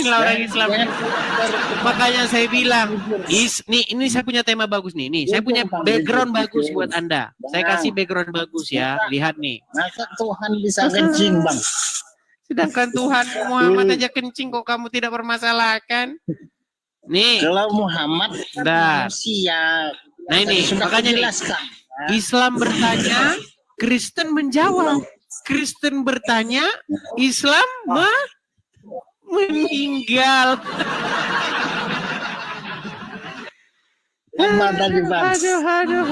Ini orang Islam. Makanya saya bilang, ini saya punya tema bagus nih. Saya punya background bagus buat Anda. Saya kasih background bagus ya. Lihat nih. Masa Tuhan bisa kencing, Bang? Sedangkan Tuhan Muhammad aja kencing kok kamu tidak permasalahkan. Nih. Kalau Muhammad manusia. Nah ini, makanya nih. Islam bertanya, Kristen menjawab. Kristen bertanya, Islam meninggal. Aduh.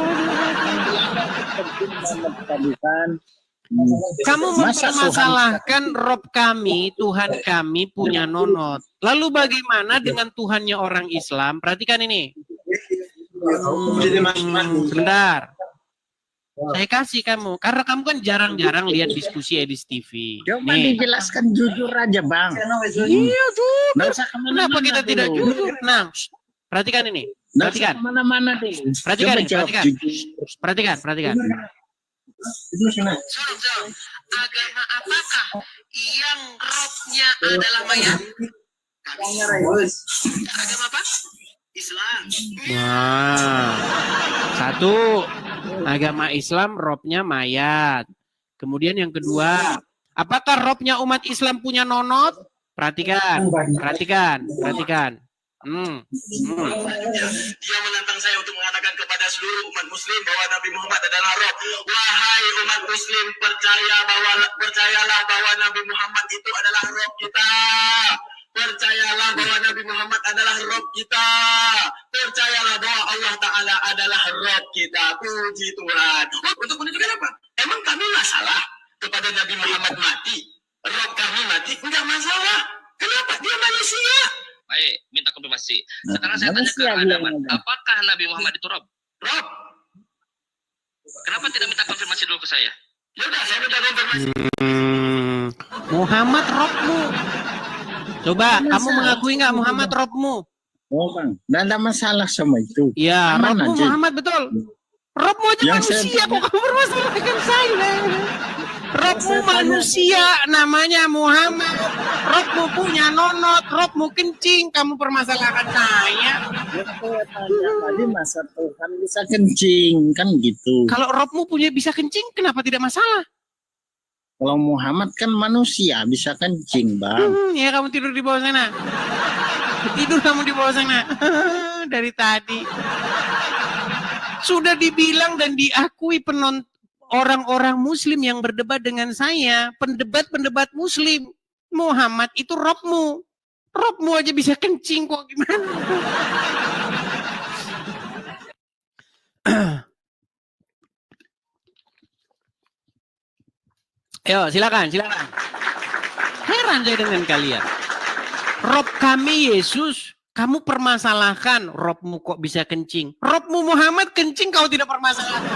Kamu mempermasalahkan Rob kami, Tuhan kami punya nonot. Lalu bagaimana dengan Tuhannya orang Islam? Perhatikan ini. Sebentar. Saya kasih kamu, karena kamu kan jarang-jarang lihat diskusi Edis TV. Coba dijelaskan jujur aja, Bang. Iya, jujur. Kenapa kita tidak jujur? Nah, perhatikan ini. Perhatikan. Mana-mana deh. Perhatikan. Agama apakah yang rohnya adalah mayat? Agama apa? Islam. Nah, satu, agama Islam robnya mayat. Kemudian yang kedua, apakah robnya umat Islam punya nonot? Perhatikan. Dia menantang saya untuk mengatakan kepada seluruh umat muslim bahwa Nabi Muhammad adalah roh. Wahai umat muslim, percayalah bahwa Nabi Muhammad itu adalah roh kita. Percayalah bahwa Nabi Muhammad adalah Rob kita. Percayalah bahwa Allah Ta'ala adalah Rob kita. Puji Tuhan. Untuk menunjukkan apa? Emang kami masalah kepada Nabi Muhammad mati? Rob kami mati? Enggak masalah. Kenapa? Dia manusia. Baik, minta konfirmasi. Sekarang saya tanya ke Adaman. Apakah Nabi Muhammad itu Rob? Rob. Kenapa tidak minta konfirmasi dulu ke saya? Yaudah, saya minta konfirmasi. Muhammad Robmu. Coba, kamu mengakui nggak Muhammad Robmu? Oh, Bang, nggak ada masalah sama itu. Ya, Robmu Muhammad betul. Robmu aja manusia, kok kamu permasalahkan saya? Robmu manusia, namanya Muhammad. Robmu punya nonot, Robmu kencing, kamu permasalahkan saya. Tadi masa Tuhan bisa kencing, kan gitu. Kalau Robmu punya bisa kencing, kenapa tidak masalah? Kalau Muhammad kan manusia, bisa kencing, Bang. Ya kamu tidur di bawah sana. Tidur kamu di bawah sana. Dari tadi. Sudah dibilang dan diakui orang-orang muslim yang berdebat dengan saya. Pendebat-pendebat muslim. Muhammad itu Robmu. Robmu aja bisa kencing kok, gimana? Ayo, silakan. Heran saya dengan kalian. Rob kami Yesus, kamu permasalahkan. Robmu kok bisa kencing? Robmu Muhammad kencing, kau tidak permasalahkan.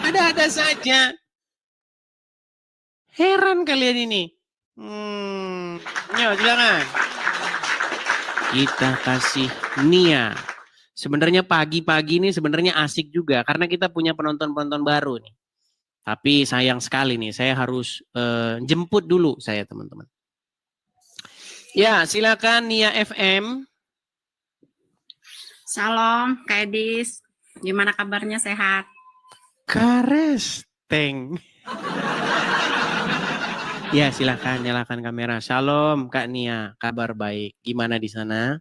Ada-ada saja. Heran kalian ini. Ayo, silakan. Kita kasih Nia. Sebenarnya pagi-pagi ini sebenarnya asik juga karena kita punya penonton-penonton baru nih. Tapi sayang sekali nih, saya harus jemput dulu saya teman-teman. Ya, silakan Nia FM. Shalom, Kak Edis. Gimana kabarnya, sehat? Karesteng. Ya, silakan nyalakan kamera. Shalom Kak Nia, kabar baik. Gimana di sana?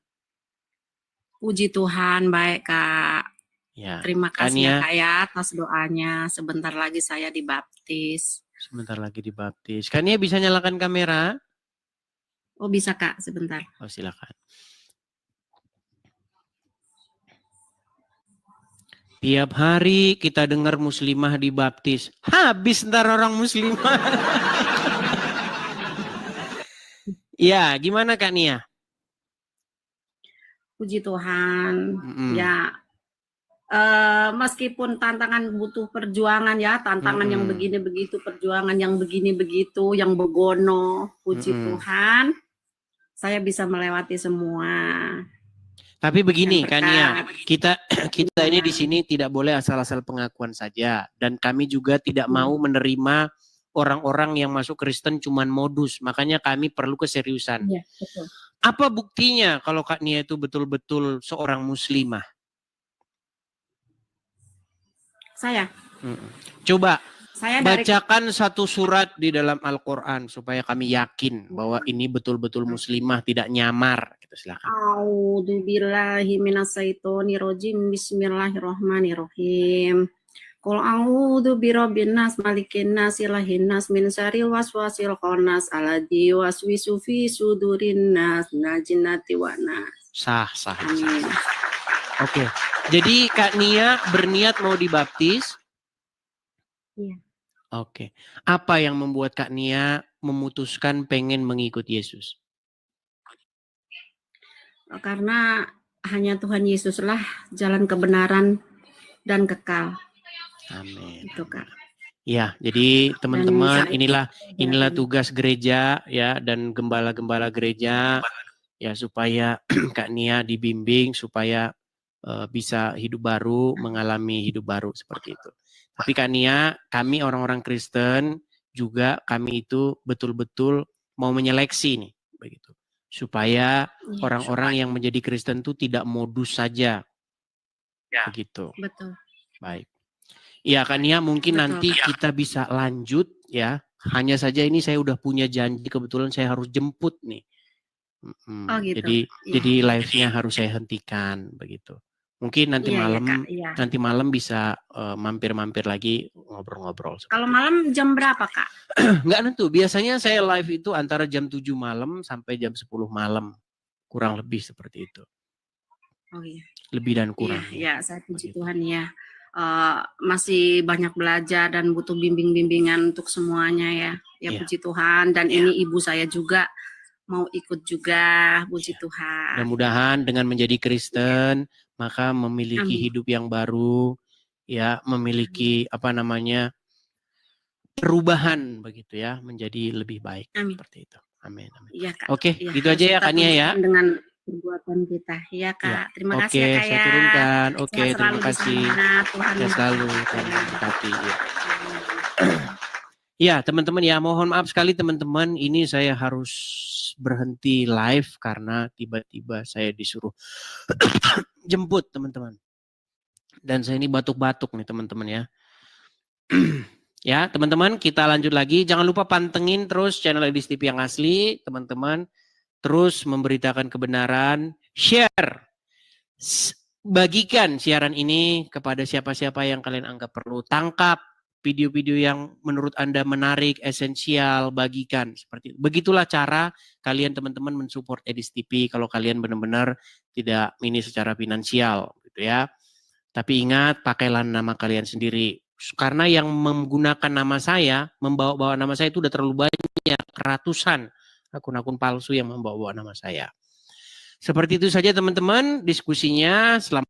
Puji Tuhan, baik Kak. Ya. Terima Kak kasih ya Nia, Kak ya atas doanya. Sebentar lagi saya dibaptis. sebentar lagi dibaptis. Kak Nia bisa nyalakan kamera? Oh bisa Kak, sebentar. Oh silakan. Tiap hari kita dengar muslimah dibaptis. Habis ntar orang muslimah. Ya, gimana Kak Nia? Puji Tuhan. Ya, meskipun tantangan butuh perjuangan ya, tantangan yang begini begitu, perjuangan yang begini begitu, yang begono. Puji Tuhan, saya bisa melewati semua. Tapi begini Kak Nia, kita ini di sini tidak boleh asal-asal pengakuan saja, dan kami juga tidak mau menerima orang-orang yang masuk Kristen cuman modus. Makanya kami perlu keseriusan. Ya, betul. Apa buktinya kalau Kak Nia itu betul-betul seorang muslimah? Saya. Coba Saya bacakan satu surat di dalam Al-Quran supaya kami yakin bahwa ini betul-betul muslimah, tidak nyamar. Gitu, silakan. A'udzubillahi minasyaitonirrajim. Bismillahirrahmanirrahim. Qul a'udzu birabbin nas, malikin nas, ilahin nas, min syarril waswasil khannas, alladzi yuwaswisu fi sudurin nas, minal jinnati wan nas. Sah. Amin. Oke. Jadi Kak Nia berniat mau dibaptis? Iya. Oke. Apa yang membuat Kak Nia memutuskan pengen mengikut Yesus? Karena hanya Tuhan Yesuslah jalan kebenaran dan kekal. Amin. Itu Kak. Ya, jadi teman-teman inilah tugas gereja ya, dan gembala-gembala gereja ya, supaya Kak Nia dibimbing supaya bisa hidup baru, mengalami hidup baru seperti itu. Tapi Kak Nia, kami orang-orang Kristen juga kami itu betul-betul mau menyeleksi nih, begitu. Supaya orang-orang yang menjadi Kristen itu tidak modus saja. Ya, begitu. Betul. Baik. Ya Kak Nia, mungkin nanti kita bisa lanjut ya. Hanya saja ini saya udah punya janji, kebetulan saya harus jemput nih. Gitu. Jadi live-nya harus saya hentikan begitu. Mungkin nanti malam bisa mampir-mampir lagi ngobrol-ngobrol. Kalau malam jam berapa Kak? Nggak nentu. Biasanya saya live itu antara jam 7 malam sampai jam 10 malam. Kurang lebih seperti itu. Oh iya. Lebih dan kurang. Iya, saya puji Tuhan ya. Masih banyak belajar dan butuh bimbing-bimbingan untuk semuanya ya. Ya puji Tuhan, dan ini ibu saya juga mau ikut juga, puji Tuhan. Mudah-mudahan dengan menjadi Kristen maka memiliki hidup yang baru ya, memiliki perubahan begitu ya, menjadi lebih baik. Seperti itu. Amin. Ya, Kak. Oke, gitu aja ya Kak Nia ya. Dengan perbuatan kita. Ya Kak, terima kasih ya Kak ya. Saya turunkan. Oke, terima kasih. Tuhan selalu memberkati. Ya teman-teman ya, mohon maaf sekali teman-teman, ini saya harus berhenti live karena tiba-tiba saya disuruh jemput teman-teman. Dan saya ini batuk-batuk nih teman-teman ya. Ya teman-teman, kita lanjut lagi. Jangan lupa pantengin terus channel Edis TV yang asli teman-teman. Terus memberitakan kebenaran, share, bagikan siaran ini kepada siapa-siapa yang kalian anggap perlu. Tangkap video-video yang menurut Anda menarik, esensial, bagikan. Seperti itu. Begitulah cara kalian teman-teman mensupport Edis TV kalau kalian benar-benar tidak ini secara finansial gitu ya. Tapi ingat, pakailah nama kalian sendiri. Karena yang menggunakan nama saya, membawa-bawa nama saya itu udah terlalu banyak, ratusan akun-akun palsu yang membawa-bawa nama saya. Seperti itu saja teman-teman diskusinya. Selamat